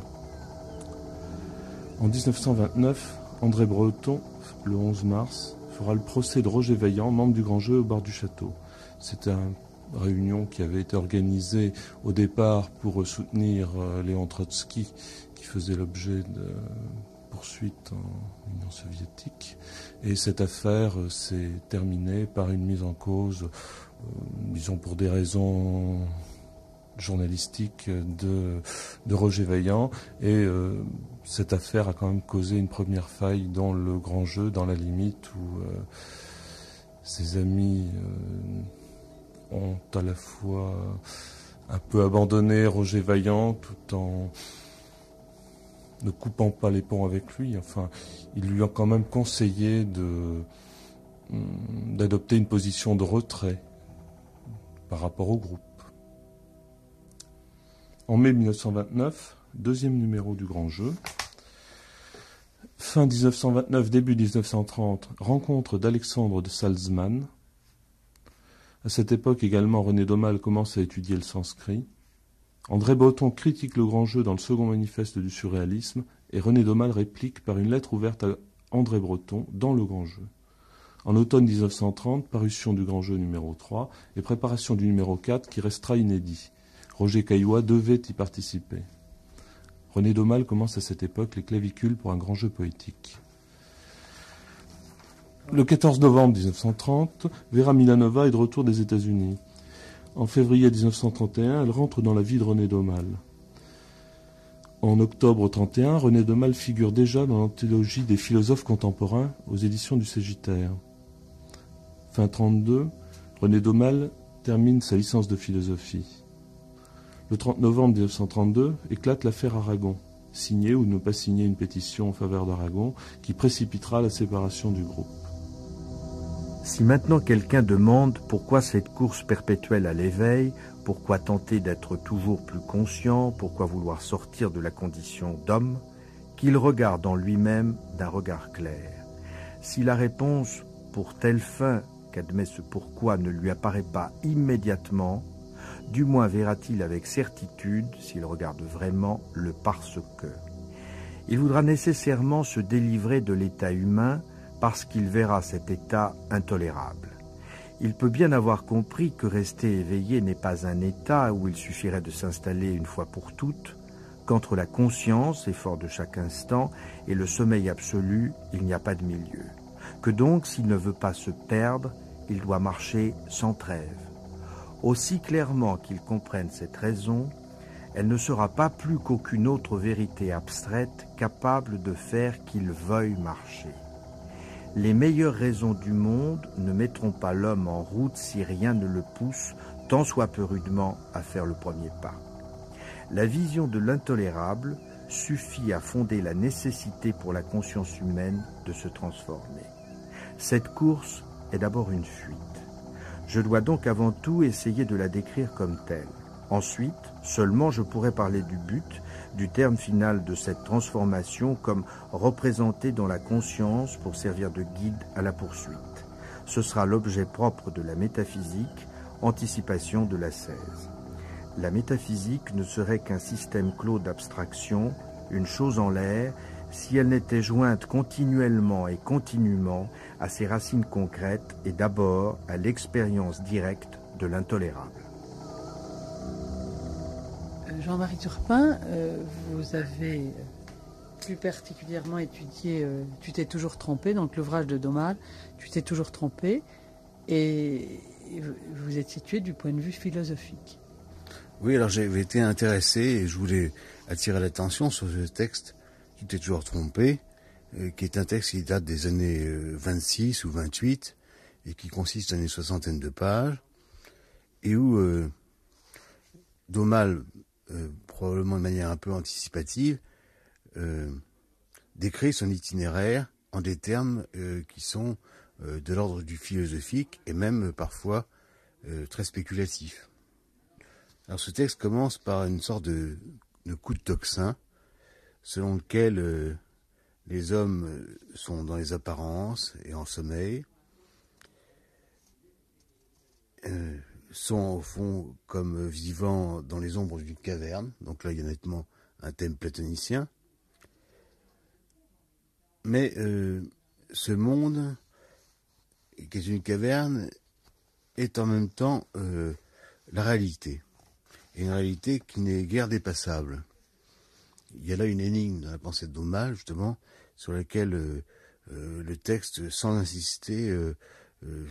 En 1929, André Breton, le 11 mars, fera le procès de Roger Vaillant, membre du Grand Jeu au bar du château. C'était une réunion qui avait été organisée au départ pour soutenir Léon Trotsky, qui faisait l'objet de poursuites en Union soviétique. Et cette affaire s'est terminée par une mise en cause, disons pour des raisons journalistique de Roger Vaillant, et cette affaire a quand même causé une première faille dans le Grand Jeu, dans la limite où ses amis ont à la fois un peu abandonné Roger Vaillant tout en ne coupant pas les ponts avec lui. Enfin, ils lui ont quand même conseillé d'adopter une position de retrait par rapport au groupe. En mai 1929, deuxième numéro du Grand Jeu. Fin 1929, début 1930, rencontre d'Alexandre de Salzmann. À cette époque également, René Daumal commence à étudier le sanskrit. André Breton critique le Grand Jeu dans le second manifeste du surréalisme et René Daumal réplique par une lettre ouverte à André Breton dans le Grand Jeu. En automne 1930, parution du Grand Jeu numéro 3 et préparation du numéro 4 qui restera inédit. Roger Caillois devait y participer. René Daumal commence à cette époque les clavicules pour un grand jeu poétique. Le 14 novembre 1930, Vera Milanova est de retour des États-Unis. En février 1931, elle rentre dans la vie de René Daumal. En octobre 1931, René Daumal figure déjà dans l'anthologie des philosophes contemporains aux éditions du Sagittaire. Fin 1932, René Daumal termine sa licence de philosophie. Le 30 novembre 1932 éclate l'affaire Aragon, signer ou ne pas signer une pétition en faveur d'Aragon qui précipitera la séparation du groupe. Si maintenant quelqu'un demande pourquoi cette course perpétuelle à l'éveil, pourquoi tenter d'être toujours plus conscient, pourquoi vouloir sortir de la condition d'homme, qu'il regarde en lui-même d'un regard clair. Si la réponse pour telle fin qu'admet ce pourquoi ne lui apparaît pas immédiatement, du moins verra-t-il avec certitude, s'il regarde vraiment, le parce que. Il voudra nécessairement se délivrer de l'état humain parce qu'il verra cet état intolérable. Il peut bien avoir compris que rester éveillé n'est pas un état où il suffirait de s'installer une fois pour toutes, qu'entre la conscience, effort de chaque instant, et le sommeil absolu, il n'y a pas de milieu. Que donc, s'il ne veut pas se perdre, il doit marcher sans trêve. Aussi clairement qu'il comprenne cette raison, elle ne sera pas plus qu'aucune autre vérité abstraite capable de faire qu'il veuille marcher. Les meilleures raisons du monde ne mettront pas l'homme en route si rien ne le pousse, tant soit peu rudement, à faire le premier pas. La vision de l'intolérable suffit à fonder la nécessité pour la conscience humaine de se transformer. Cette course est d'abord une fuite. Je dois donc avant tout essayer de la décrire comme telle. Ensuite, seulement je pourrai parler du but, du terme final de cette transformation comme représenté dans la conscience pour servir de guide à la poursuite. Ce sera l'objet propre de la métaphysique, anticipation de l'ascèse. La métaphysique ne serait qu'un système clos d'abstraction, une chose en l'air, si elle n'était jointe continuellement et continuellement à ses racines concrètes et d'abord à l'expérience directe de l'intolérable. Jean-Marie Turpin, vous avez plus particulièrement étudié Tu t'es toujours trompé, donc l'ouvrage de Daumal, Tu t'es toujours trompé, et vous êtes situé du point de vue philosophique. Oui, alors j'avais été intéressé et je voulais attirer l'attention sur ce texte Tu t'es toujours trompé, qui est un texte qui date des années 26 ou 28 et qui consiste en une soixantaine de pages et où Daumal, probablement de manière un peu anticipative, décrit son itinéraire en des termes qui sont de l'ordre du philosophique et même parfois très spéculatifs. Alors ce texte commence par une sorte de coup de tocsin, selon lequel les hommes sont dans les apparences et en sommeil, sont au fond comme vivant dans les ombres d'une caverne. Donc là, il y a nettement un thème platonicien. Mais ce monde, qui est une caverne, est en même temps la réalité. Et une réalité qui n'est guère dépassable. Il y a là une énigme dans la pensée de Daumal, justement, sur laquelle le texte, sans insister,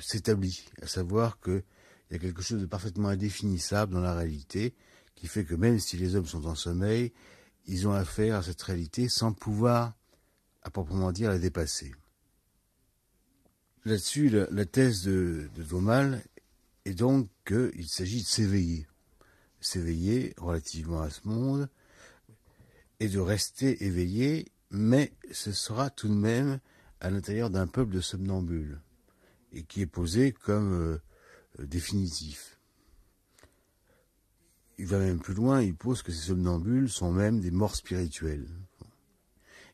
s'établit. À savoir qu'il y a quelque chose de parfaitement indéfinissable dans la réalité, qui fait que même si les hommes sont en sommeil, ils ont affaire à cette réalité sans pouvoir, à proprement dire, la dépasser. Là-dessus, la thèse de Daumal est donc qu'il s'agit de s'éveiller. S'éveiller relativement à ce monde, et de rester éveillé, mais ce sera tout de même à l'intérieur d'un peuple de somnambules, et qui est posé comme définitif. Il va même plus loin, il pose que ces somnambules sont même des morts spirituelles.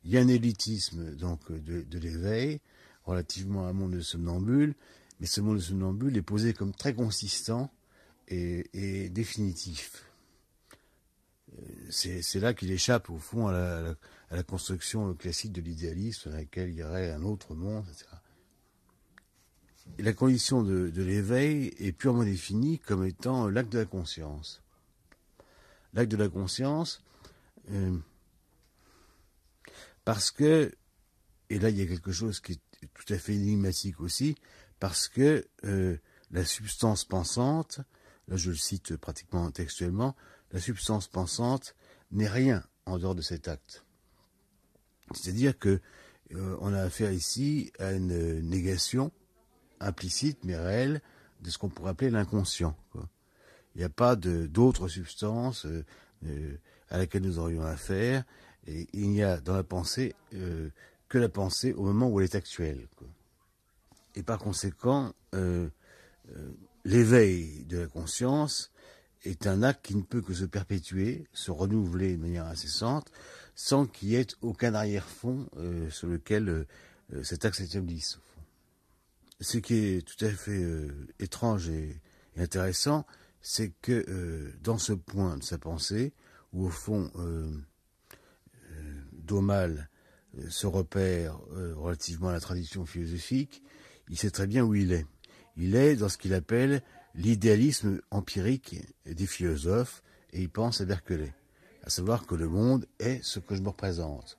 Il y a un élitisme donc de l'éveil relativement à un monde de somnambules, mais ce monde de somnambules est posé comme très consistant et définitif. C'est là qu'il échappe au fond à la construction classique de l'idéalisme dans laquelle il y aurait un autre monde, etc. Et la condition de l'éveil est purement définie comme étant l'acte de la conscience. L'acte de la conscience, parce que, et là il y a quelque chose qui est tout à fait énigmatique aussi, parce que la substance pensante, là je le cite pratiquement textuellement, la substance pensante n'est rien en dehors de cet acte. C'est-à-dire que on a affaire ici à une négation implicite mais réelle de ce qu'on pourrait appeler l'inconscient. Il n'y a pas d'autre substance à laquelle nous aurions affaire, et il n'y a dans la pensée que la pensée au moment où elle est actuelle. Et par conséquent, l'éveil de la conscience est un acte qui ne peut que se perpétuer, se renouveler de manière incessante, sans qu'il y ait aucun arrière-fond sur lequel cet acte s'établisse. Ce qui est tout à fait étrange et intéressant, c'est que dans ce point de sa pensée, où au fond Daumal se repère relativement à la tradition philosophique, il sait très bien où il est. Il est dans ce qu'il appelle l'idéalisme empirique des philosophes, et il pense à Berkeley, à savoir que le monde est ce que je me représente,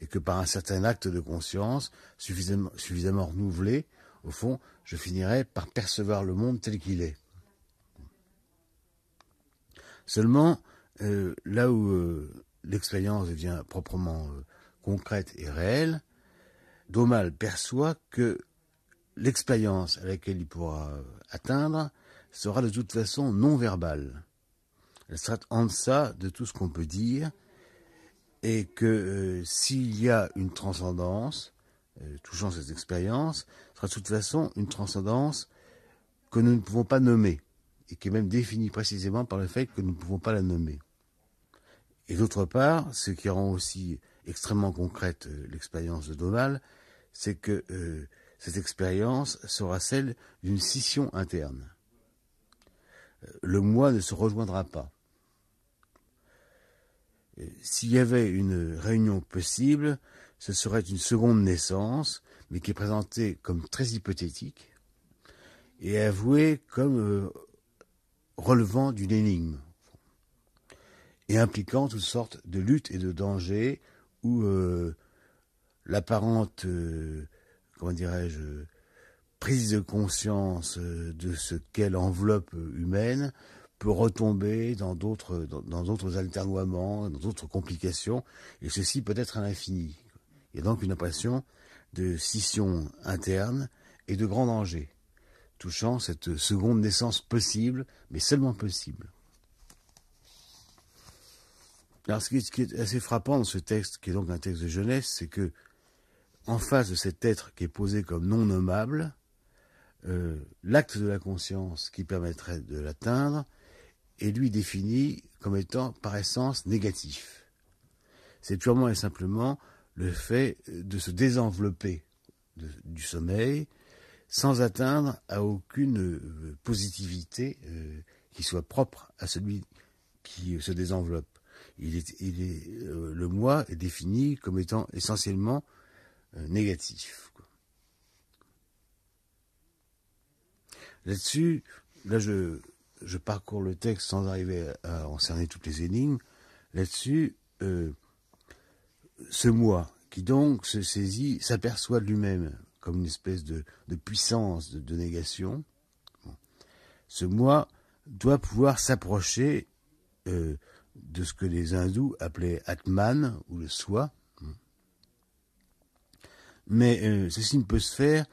et que par un certain acte de conscience suffisamment renouvelé, au fond, je finirai par percevoir le monde tel qu'il est. Seulement, là où l'expérience devient proprement concrète et réelle, Daumal perçoit que l'expérience à laquelle il pourra atteindre sera de toute façon non verbale. Elle sera en deçà de tout ce qu'on peut dire, et que s'il y a une transcendance touchant cette expérience, ce sera de toute façon une transcendance que nous ne pouvons pas nommer, et qui est même définie précisément par le fait que nous ne pouvons pas la nommer. Et d'autre part, ce qui rend aussi extrêmement concrète l'expérience de Daumal, c'est que cette expérience sera celle d'une scission interne. Le moi ne se rejoindra pas. S'il y avait une réunion possible, ce serait une seconde naissance, mais qui est présentée comme très hypothétique et avouée comme relevant d'une énigme et impliquant toutes sortes de luttes et de dangers où l'apparente, prise de conscience de ce qu'est l'enveloppe humaine peut retomber dans d'autres alternoiements, dans d'autres complications, et ceci peut être à l'infini. Il y a donc une impression de scission interne et de grand danger, touchant cette seconde naissance possible, mais seulement possible. Alors ce qui est assez frappant dans ce texte, qui est donc un texte de Genèse, c'est que, en face de cet être qui est posé comme non nommable, l'acte de la conscience qui permettrait de l'atteindre est lui défini comme étant par essence négatif. C'est purement et simplement le fait de se désenvelopper du sommeil sans atteindre à aucune positivité qui soit propre à celui qui se désenveloppe. Le moi est défini comme étant essentiellement négatif. Là-dessus, je parcours le texte sans arriver à en cerner toutes les énigmes. Là-dessus, ce moi, qui donc se saisit, s'aperçoit de lui-même comme une espèce de puissance de négation. Ce moi doit pouvoir s'approcher de ce que les hindous appelaient Atman, ou le soi. Mais ceci ne peut se faire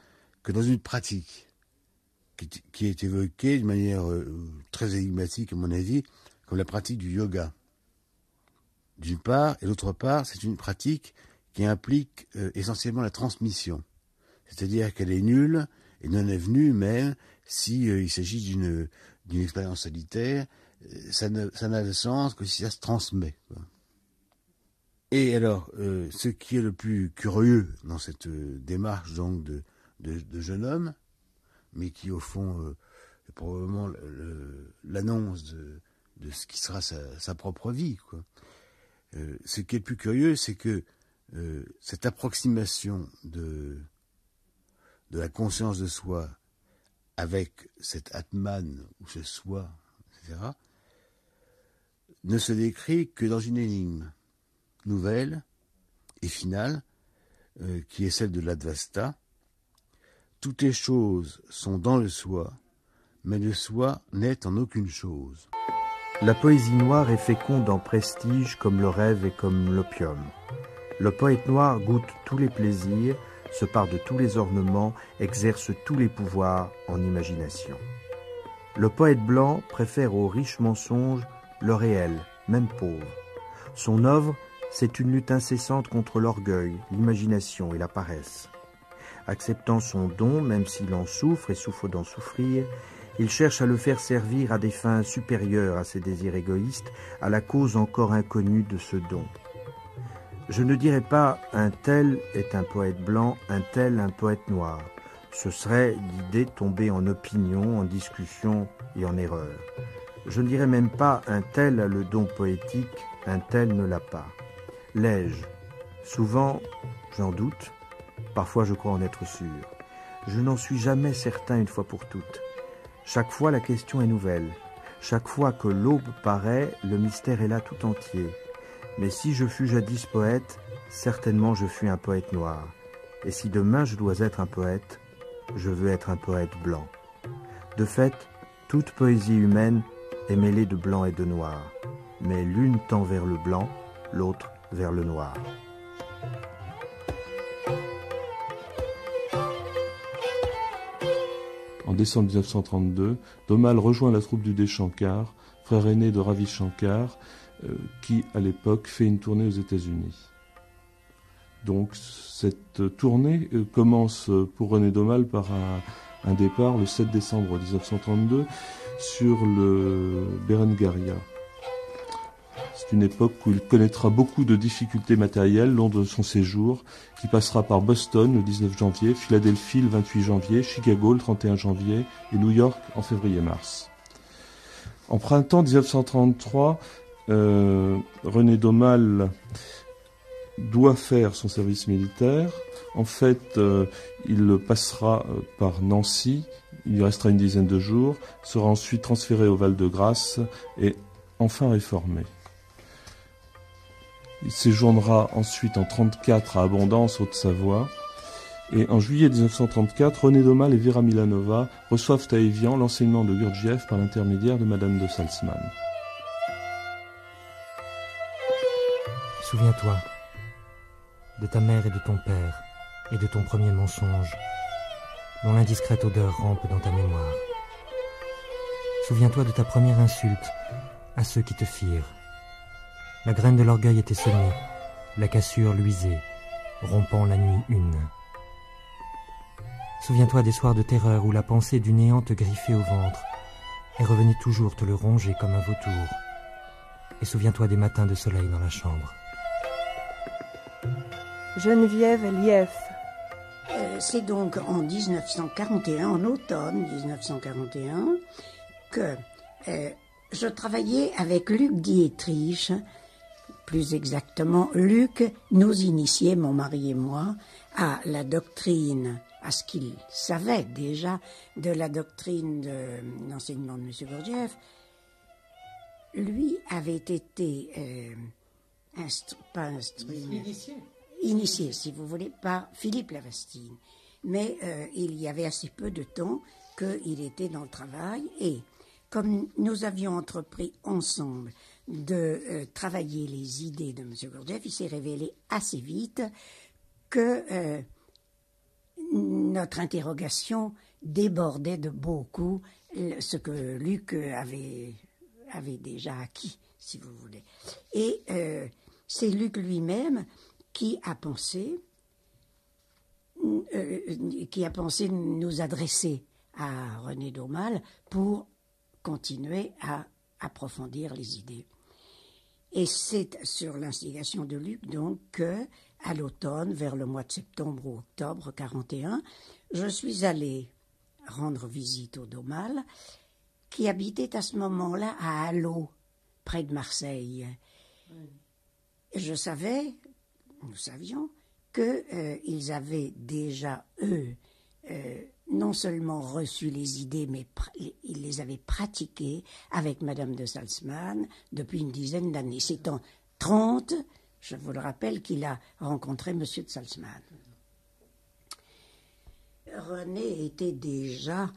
que dans une pratique qui est évoquée de manière très énigmatique, à mon avis, comme la pratique du yoga. D'une part, et d'autre part, c'est une pratique qui implique essentiellement la transmission. C'est-à-dire qu'elle est nulle et non avenue même si il s'agit d'une expérience solitaire. Ça n'a de sens que si ça se transmet. Et alors, ce qui est le plus curieux dans cette démarche donc de jeune homme, mais qui au fond est probablement l'annonce de ce qui sera sa propre vie, quoi. Ce qui est le plus curieux, c'est que cette approximation de la conscience de soi avec cet Atman ou ce soi, etc., ne se décrit que dans une énigme nouvelle et finale, qui est celle de l'Advaita. Toutes les choses sont dans le soi, mais le soi n'est en aucune chose. La poésie noire est féconde en prestige comme le rêve et comme l'opium. Le poète noir goûte tous les plaisirs, se pare de tous les ornements, exerce tous les pouvoirs en imagination. Le poète blanc préfère aux riches mensonges le réel, même pauvre. Son œuvre, c'est une lutte incessante contre l'orgueil, l'imagination et la paresse. Acceptant son don, même s'il en souffre et souffre d'en souffrir, il cherche à le faire servir à des fins supérieures à ses désirs égoïstes, à la cause encore inconnue de ce don. Je ne dirais pas « un tel est un poète blanc, un tel un poète noir ». Ce serait l'idée tombée en opinion, en discussion et en erreur. Je ne dirais même pas « un tel a le don poétique, un tel ne l'a pas ». L'ai-je? Souvent, j'en doute. Parfois, je crois en être sûr. Je n'en suis jamais certain une fois pour toutes. Chaque fois, la question est nouvelle. Chaque fois que l'aube paraît, le mystère est là tout entier. Mais si je fus jadis poète, certainement je fus un poète noir. Et si demain je dois être un poète, je veux être un poète blanc. De fait, toute poésie humaine est mêlée de blanc et de noir. Mais l'une tend vers le blanc, l'autre vers le noir. En décembre 1932, Domal rejoint la troupe du Deshankar, frère aîné de Ravi Shankar, qui à l'époque fait une tournée aux États-Unis. Donc cette tournée commence pour René Domal par un départ le 7 décembre 1932 sur le Berengaria. C'est une époque où il connaîtra beaucoup de difficultés matérielles lors de son séjour, qui passera par Boston le 19 janvier, Philadelphie le 28 janvier, Chicago le 31 janvier et New York en février-mars. En printemps 1933, René Domal doit faire son service militaire. En fait, il passera par Nancy, il y restera une dizaine de jours, sera ensuite transféré au Val-de-Grâce et enfin réformé. Il séjournera ensuite en 1934 à Abondance, Haute-Savoie. Et en juillet 1934, René Domal et Vera Milanova reçoivent à Évian l'enseignement de Gurdjieff par l'intermédiaire de Madame de Salzmann. Souviens-toi de ta mère et de ton père et de ton premier mensonge, dont l'indiscrète odeur rampe dans ta mémoire. Souviens-toi de ta première insulte à ceux qui te firent. La graine de l'orgueil était semée, la cassure luisait, rompant la nuit une. Souviens-toi des soirs de terreur où la pensée du néant te griffait au ventre et revenait toujours te le ronger comme un vautour. et souviens-toi des matins de soleil dans la chambre. Geneviève Lief. C'est donc en 1941, en automne 1941, que je travaillais avec Luc Dietrich. Plus exactement, Luc nous initiait, mon mari et moi, à la doctrine, à ce qu'il savait déjà de la doctrine de l'enseignement de M. Gurdjieff. Lui avait été initié, si vous voulez, par Philippe Lavastine. Mais il y avait assez peu de temps qu'il était dans le travail et comme nous avions entrepris ensemble de travailler les idées de M. Gurdjieff, il s'est révélé assez vite que notre interrogation débordait de beaucoup ce que Luc avait déjà acquis, si vous voulez. Et c'est Luc lui-même qui a pensé nous adresser à René Daumal pour continuer à approfondir les idées. Et c'est sur l'instigation de Luc, donc, que, à l'automne, vers le mois de septembre ou octobre 1941, je suis allée rendre visite au Daumal, qui habitait à ce moment-là à Allo, près de Marseille. Nous savions qu'ils avaient déjà, eux, non seulement reçu les idées, mais ils les avaient pratiquées avec Madame de Salzmann depuis une dizaine d'années. C'est en 1930, je vous le rappelle, qu'il a rencontré Monsieur de Salzmann. René était déjà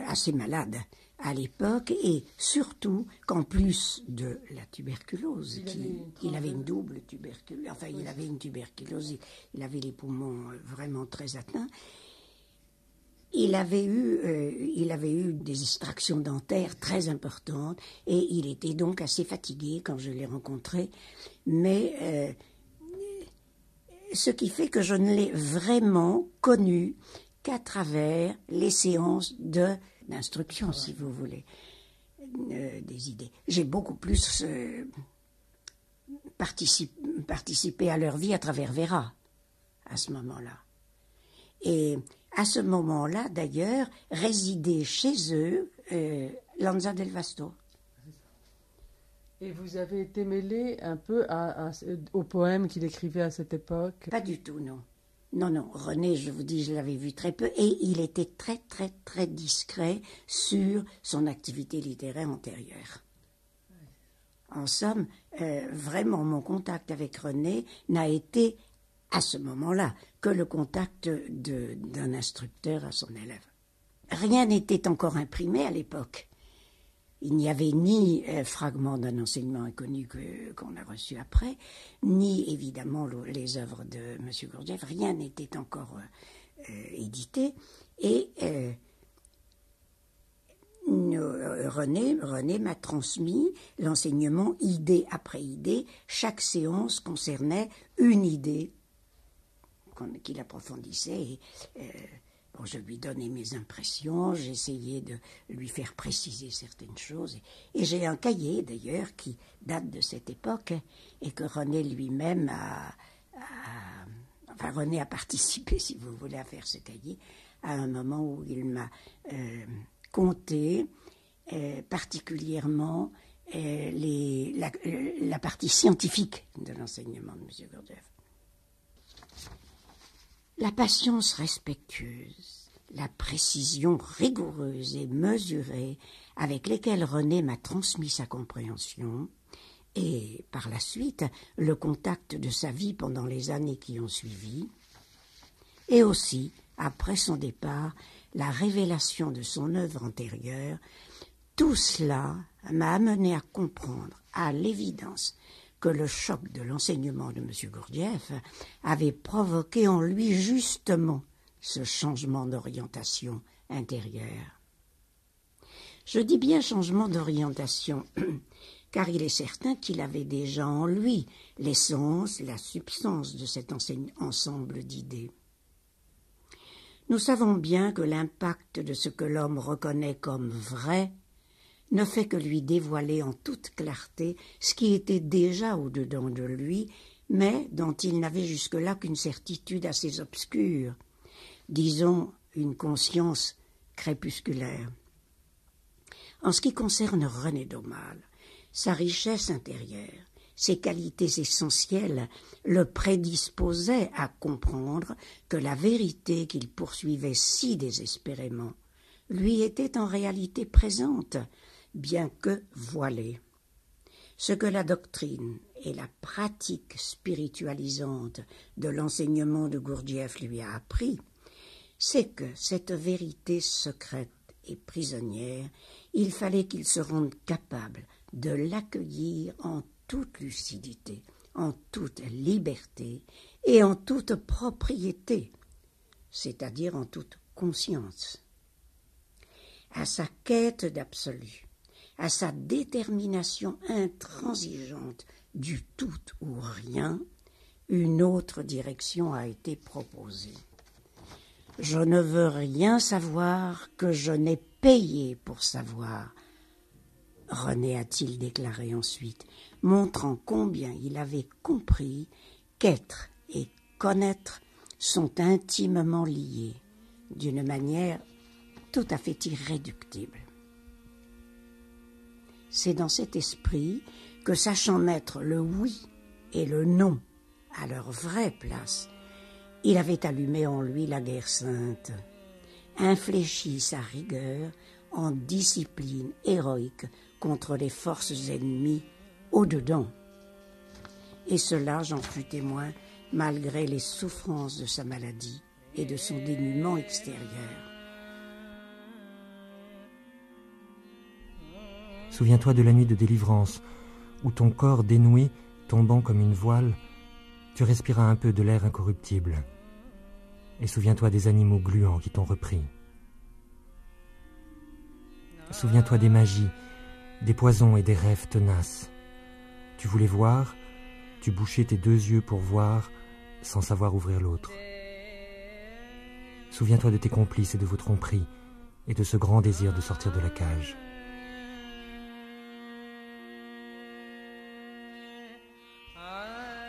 assez malade à l'époque, et surtout qu'en plus de la tuberculose, il avait une double tuberculose, enfin il avait une tuberculose, il avait les poumons vraiment très atteints. Il avait eu des extractions dentaires très importantes et il était donc assez fatigué quand je l'ai rencontré. Mais ce qui fait que je ne l'ai vraiment connu qu'à travers les séances d'instruction, si vous voulez, des idées. J'ai beaucoup plus participé à leur vie à travers Vera, à ce moment-là. Et à ce moment-là, d'ailleurs, résidait chez eux Lanza del Vasto. Et vous avez été mêlé un peu au poème qu'il écrivait à cette époque? Pas du tout, non. Non, René, je vous dis, je l'avais vu très peu, et il était très, très, très discret sur son activité littéraire antérieure. En somme, vraiment, mon contact avec René n'a été, à ce moment-là, que le contact d'un instructeur à son élève. Rien n'était encore imprimé à l'époque. Il n'y avait ni fragment d'un enseignement inconnu qu'on a reçu après, ni évidemment les œuvres de M. Gurdjieff. Rien n'était encore édité. Et René m'a transmis l'enseignement idée après idée. Chaque séance concernait une idée qu'il approfondissait. Bon, je lui donnais mes impressions, j'essayais de lui faire préciser certaines choses. Et j'ai un cahier, d'ailleurs, qui date de cette époque, et que René lui-même René a participé, si vous voulez, à faire ce cahier, à un moment où il m'a conté particulièrement la partie scientifique de l'enseignement de M. Gurdjieff. La patience respectueuse, la précision rigoureuse et mesurée avec lesquelles René m'a transmis sa compréhension et, par la suite, le contact de sa vie pendant les années qui ont suivi, et aussi, après son départ, la révélation de son œuvre antérieure, tout cela m'a amené à comprendre à l'évidence que le choc de l'enseignement de M. Gurdjieff avait provoqué en lui justement ce changement d'orientation intérieure. Je dis bien changement d'orientation, car il est certain qu'il avait déjà en lui l'essence, la substance de cet ensemble d'idées. Nous savons bien que l'impact de ce que l'homme reconnaît comme vrai ne fait que lui dévoiler en toute clarté ce qui était déjà au-dedans de lui, mais dont il n'avait jusque-là qu'une certitude assez obscure, disons une conscience crépusculaire. En ce qui concerne René d'Aumale, sa richesse intérieure, ses qualités essentielles le prédisposaient à comprendre que la vérité qu'il poursuivait si désespérément lui était en réalité présente, bien que voilée. Ce que la doctrine et la pratique spiritualisante de l'enseignement de Gurdjieff lui a appris, c'est que cette vérité secrète et prisonnière, il fallait qu'il se rende capable de l'accueillir en toute lucidité, en toute liberté et en toute propriété, c'est-à-dire en toute conscience. À sa quête d'absolu, à sa détermination intransigeante du tout ou rien, une autre direction a été proposée. « Je ne veux rien savoir que je n'ai payé pour savoir », René a-t-il déclaré ensuite, montrant combien il avait compris qu'être et connaître sont intimement liés, d'une manière tout à fait irréductible. C'est dans cet esprit que, sachant mettre le oui et le non à leur vraie place, il avait allumé en lui la guerre sainte, infléchi sa rigueur en discipline héroïque contre les forces ennemies au-dedans. Et cela, j'en fus témoin, malgré les souffrances de sa maladie et de son dénuement extérieur. Souviens-toi de la nuit de délivrance, où ton corps dénoué, tombant comme une voile, tu respiras un peu de l'air incorruptible. Et souviens-toi des animaux gluants qui t'ont repris. Souviens-toi des magies, des poisons et des rêves tenaces. Tu voulais voir, tu bouchais tes deux yeux pour voir, sans savoir ouvrir l'autre. Souviens-toi de tes complices et de vos tromperies, et de ce grand désir de sortir de la cage.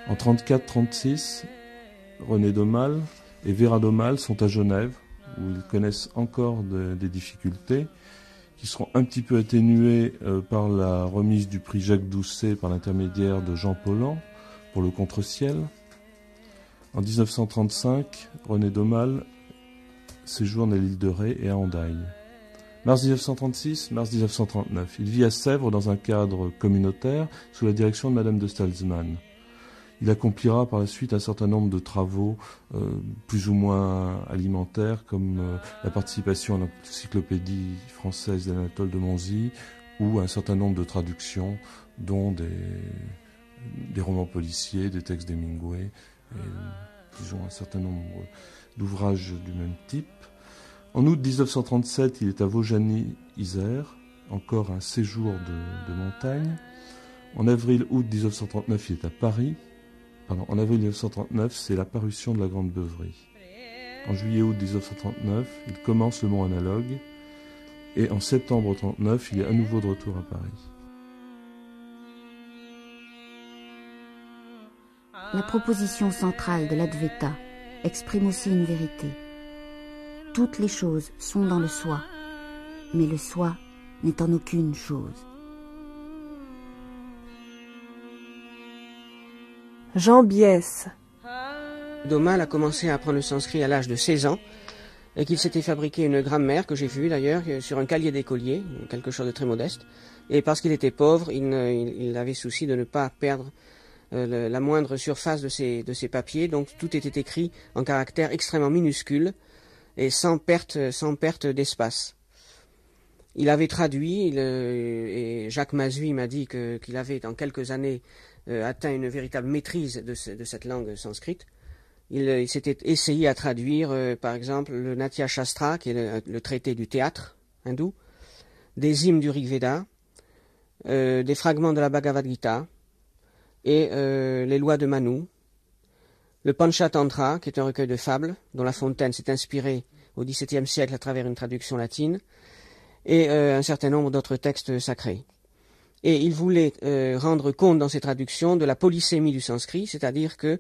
En 34-36, René d'Aumale et Vera d'Aumale sont à Genève, où ils connaissent encore des difficultés, qui seront un petit peu atténuées par la remise du prix Jacques Doucet par l'intermédiaire de Jean Paulhan pour le Contre-ciel. En 1935, René d'Aumale séjourne à l'île de Ré et à Hendaye. Mars 1936, mars 1939, il vit à Sèvres dans un cadre communautaire sous la direction de Madame de Stalzmann. Il accomplira par la suite un certain nombre de travaux plus ou moins alimentaires, comme la participation à l'encyclopédie française d'Anatole de Monzy, ou un certain nombre de traductions, dont des romans policiers, des textes d'Hemingway, et disons un certain nombre d'ouvrages du même type. En août 1937, il est à Vaujany-Isère, encore un séjour de montagne. En avril-août 1939, il est à Paris. En avril 1939, c'est la parution de La Grande Beuverie. En juillet-août 1939, il commence Le Mont Analogue. Et en septembre 1939, il est à nouveau de retour à Paris. La proposition centrale de l'Advaita exprime aussi une vérité. Toutes les choses sont dans le soi, mais le soi n'est en aucune chose. Jean Biès. d'Aumale a commencé à apprendre le sanskrit à l'âge de 16 ans et qu'il s'était fabriqué une grammaire, que j'ai vue d'ailleurs, sur un cahier d'écolier, quelque chose de très modeste. Et parce qu'il était pauvre, il avait souci de ne pas perdre la moindre surface de ses papiers, donc tout était écrit en caractères extrêmement minuscules et sans perte d'espace. Il avait traduit, et Jacques Mazui m'a dit qu'il avait en quelques années atteint une véritable maîtrise de cette langue sanskrite. Il s'était essayé à traduire, par exemple, le Natya Shastra, qui est le traité du théâtre hindou, des hymnes du Rig Veda, des fragments de la Bhagavad Gita et les lois de Manu, le Panchatantra, qui est un recueil de fables dont La Fontaine s'est inspirée au XVIIe siècle à travers une traduction latine, et un certain nombre d'autres textes sacrés. Et il voulait rendre compte dans ses traductions de la polysémie du sanskrit, c'est-à-dire que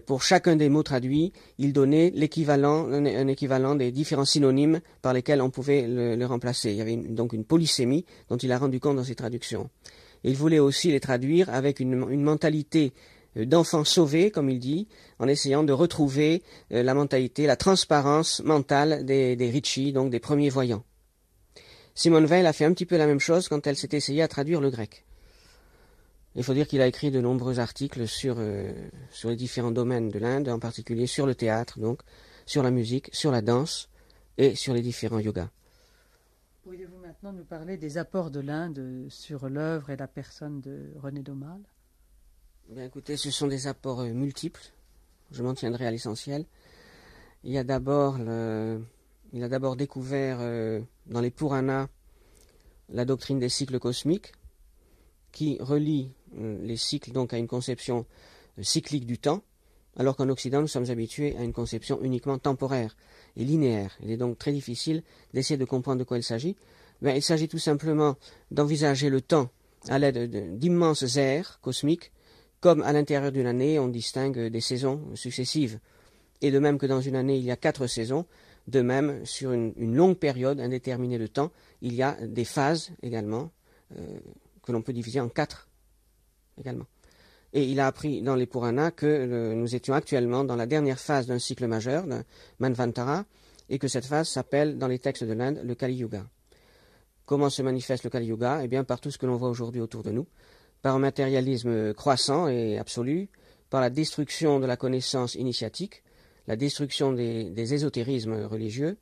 pour chacun des mots traduits, il donnait un équivalent des différents synonymes par lesquels on pouvait le remplacer. Il y avait donc une polysémie dont il a rendu compte dans ses traductions. Et il voulait aussi les traduire avec une mentalité d'enfant sauvé, comme il dit, en essayant de retrouver la mentalité, la transparence mentale des Rishi, donc des premiers voyants. Simone Weil a fait un petit peu la même chose quand elle s'est essayée à traduire le grec. Il faut dire qu'il a écrit de nombreux articles sur les différents domaines de l'Inde, en particulier sur le théâtre, donc, sur la musique, sur la danse et sur les différents yogas. Pourriez-vous maintenant nous parler des apports de l'Inde sur l'œuvre et la personne de René Daumal? Bien, écoutez, ce sont des apports multiples. Je m'en tiendrai à l'essentiel. Il a d'abord découvert dans les Puranas la doctrine des cycles cosmiques, qui relie les cycles donc à une conception cyclique du temps, alors qu'en Occident nous sommes habitués à une conception uniquement temporaire et linéaire. Il est donc très difficile d'essayer de comprendre de quoi il s'agit. Ben, il s'agit tout simplement d'envisager le temps à l'aide d'immenses aires cosmiques, comme à l'intérieur d'une année on distingue des saisons successives. Et de même que dans une année il y a 4 saisons, de même sur une longue période indéterminée de temps, il y a des phases également, que l'on peut diviser en 4 également. Et il a appris dans les Puranas que nous étions actuellement dans la dernière phase d'un cycle majeur, d'un Manvantara, et que cette phase s'appelle dans les textes de l'Inde le Kali Yuga. Comment se manifeste le Kali Yuga? Eh bien par tout ce que l'on voit aujourd'hui autour de nous, par un matérialisme croissant et absolu, par la destruction de la connaissance initiatique, la destruction des ésotérismes religieux,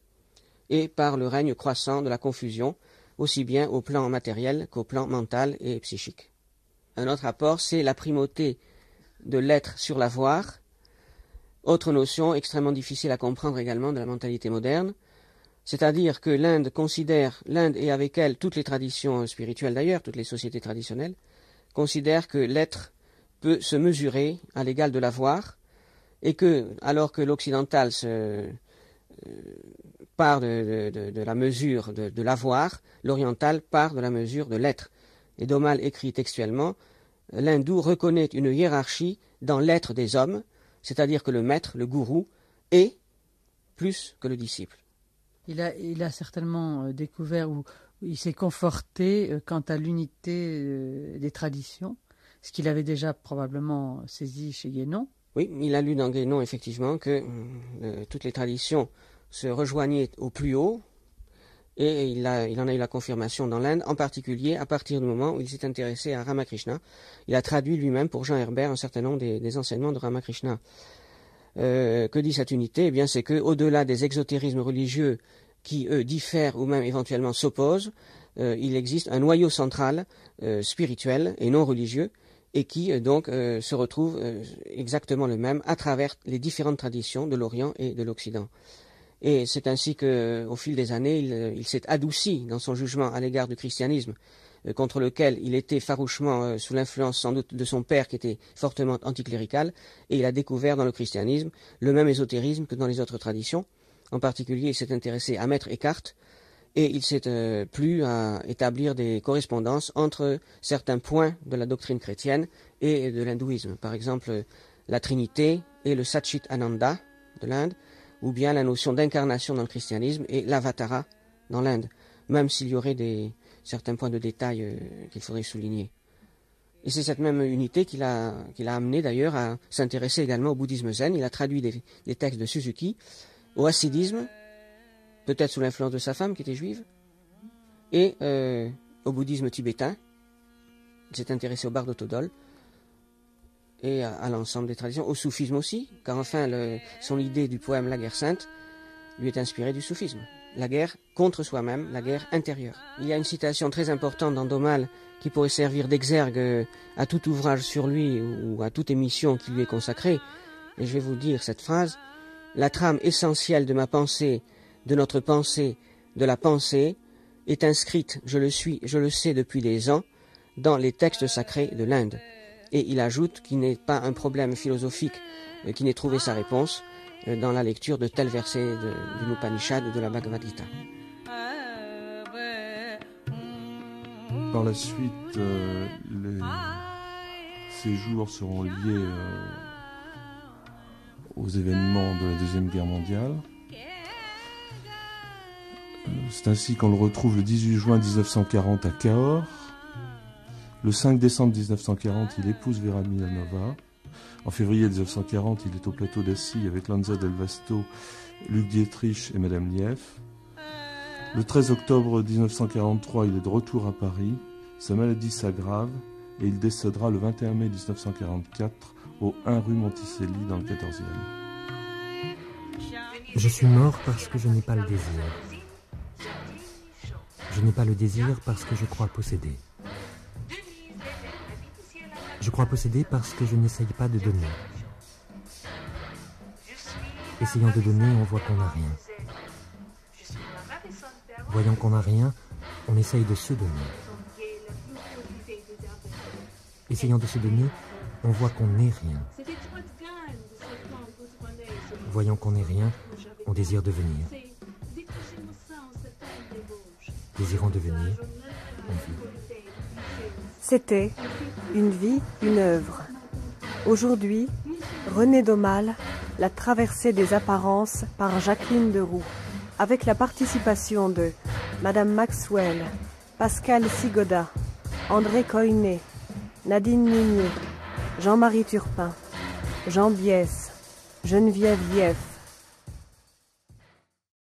et par le règne croissant de la confusion, aussi bien au plan matériel qu'au plan mental et psychique. Un autre apport, c'est la primauté de l'être sur l'avoir, autre notion extrêmement difficile à comprendre également de la mentalité moderne, c'est-à-dire que l'Inde et avec elle toutes les traditions spirituelles d'ailleurs, toutes les sociétés traditionnelles, considèrent que l'être peut se mesurer à l'égal de l'avoir, et que, alors que l'occidental part de la mesure de l'avoir, l'oriental part de la mesure de l'être. Et Daumal écrit textuellement, l'hindou reconnaît une hiérarchie dans l'être des hommes, c'est-à-dire que le maître, le gourou, est plus que le disciple. Il a certainement découvert ou il s'est conforté quant à l'unité des traditions, ce qu'il avait déjà probablement saisi chez Guénon. Oui, il a lu dans Guénon effectivement que toutes les traditions se rejoignaient au plus haut, et il en a eu la confirmation dans l'Inde, en particulier à partir du moment où il s'est intéressé à Ramakrishna. Il a traduit lui-même pour Jean Herbert un certain nombre des enseignements de Ramakrishna. Que dit cette unité? Eh bien, c'est qu'au-delà des exotérismes religieux qui, eux, diffèrent ou même éventuellement s'opposent, il existe un noyau central spirituel et non religieux, et qui donc se retrouve exactement le même à travers les différentes traditions de l'Orient et de l'Occident. Et c'est ainsi qu'au fil des années, il s'est adouci dans son jugement à l'égard du christianisme, contre lequel il était farouchement sous l'influence sans doute de son père qui était fortement anticlérical, et il a découvert dans le christianisme le même ésotérisme que dans les autres traditions. En particulier, il s'est intéressé à Maître Eckhart, et il s'est plu à établir des correspondances entre certains points de la doctrine chrétienne et de l'hindouisme. Par exemple, la Trinité et le Satchit Ananda de l'Inde, ou bien la notion d'incarnation dans le christianisme et l'avatara dans l'Inde, même s'il y aurait certains points de détail qu'il faudrait souligner. Et c'est cette même unité qui l'a amené d'ailleurs à s'intéresser également au bouddhisme zen. Il a traduit des textes de Suzuki, au hassidisme, peut-être sous l'influence de sa femme qui était juive, et au bouddhisme tibétain. Il s'est intéressé au Bardo Todol et à l'ensemble des traditions, au soufisme aussi, car enfin son idée du poème La guerre sainte lui est inspirée du soufisme. La guerre contre soi-même, la guerre intérieure. Il y a une citation très importante dans Daumal qui pourrait servir d'exergue à tout ouvrage sur lui ou à toute émission qui lui est consacrée, et je vais vous dire cette phrase: « La trame essentielle de ma pensée, de notre pensée, de la pensée, est inscrite, je le sais depuis des ans, dans les textes sacrés de l'Inde. » Et il ajoute qu'il n'est pas un problème philosophique qui n'ait trouvé sa réponse dans la lecture de tels versets d'une Upanishad ou de la Bhagavad Gita. Par la suite, ces jours seront liés aux événements de la Deuxième Guerre mondiale. C'est ainsi qu'on le retrouve le 18 juin 1940 à Cahors. Le 5 décembre 1940, il épouse Vera Milanova. En février 1940, il est au plateau d'Assy avec Lanza del Vasto, Luc Dietrich et Madame Lief. Le 13 octobre 1943, il est de retour à Paris. Sa maladie s'aggrave et il décédera le 21 mai 1944 au 1 rue Monticelli dans le 14e. Je suis mort parce que je n'ai pas le désir. Je n'ai pas le désir parce que je crois posséder. Je crois posséder parce que je n'essaye pas de donner. Essayant de donner, on voit qu'on n'a rien. Voyant qu'on n'a rien, on essaye de se donner. Essayant de se donner, on voit qu'on n'est rien. Voyant qu'on n'est rien, on désire devenir. Désirant devenir, on vit. C'était Une vie, une œuvre. Aujourd'hui, René Daumal, La traversée des apparences par Jacqueline Deroux, avec la participation de Madame Maxwell, Pascal Sigoda, André Coynet, Nadine Ninier, Jean-Marie Turpin, Jean Biès, Geneviève Lief,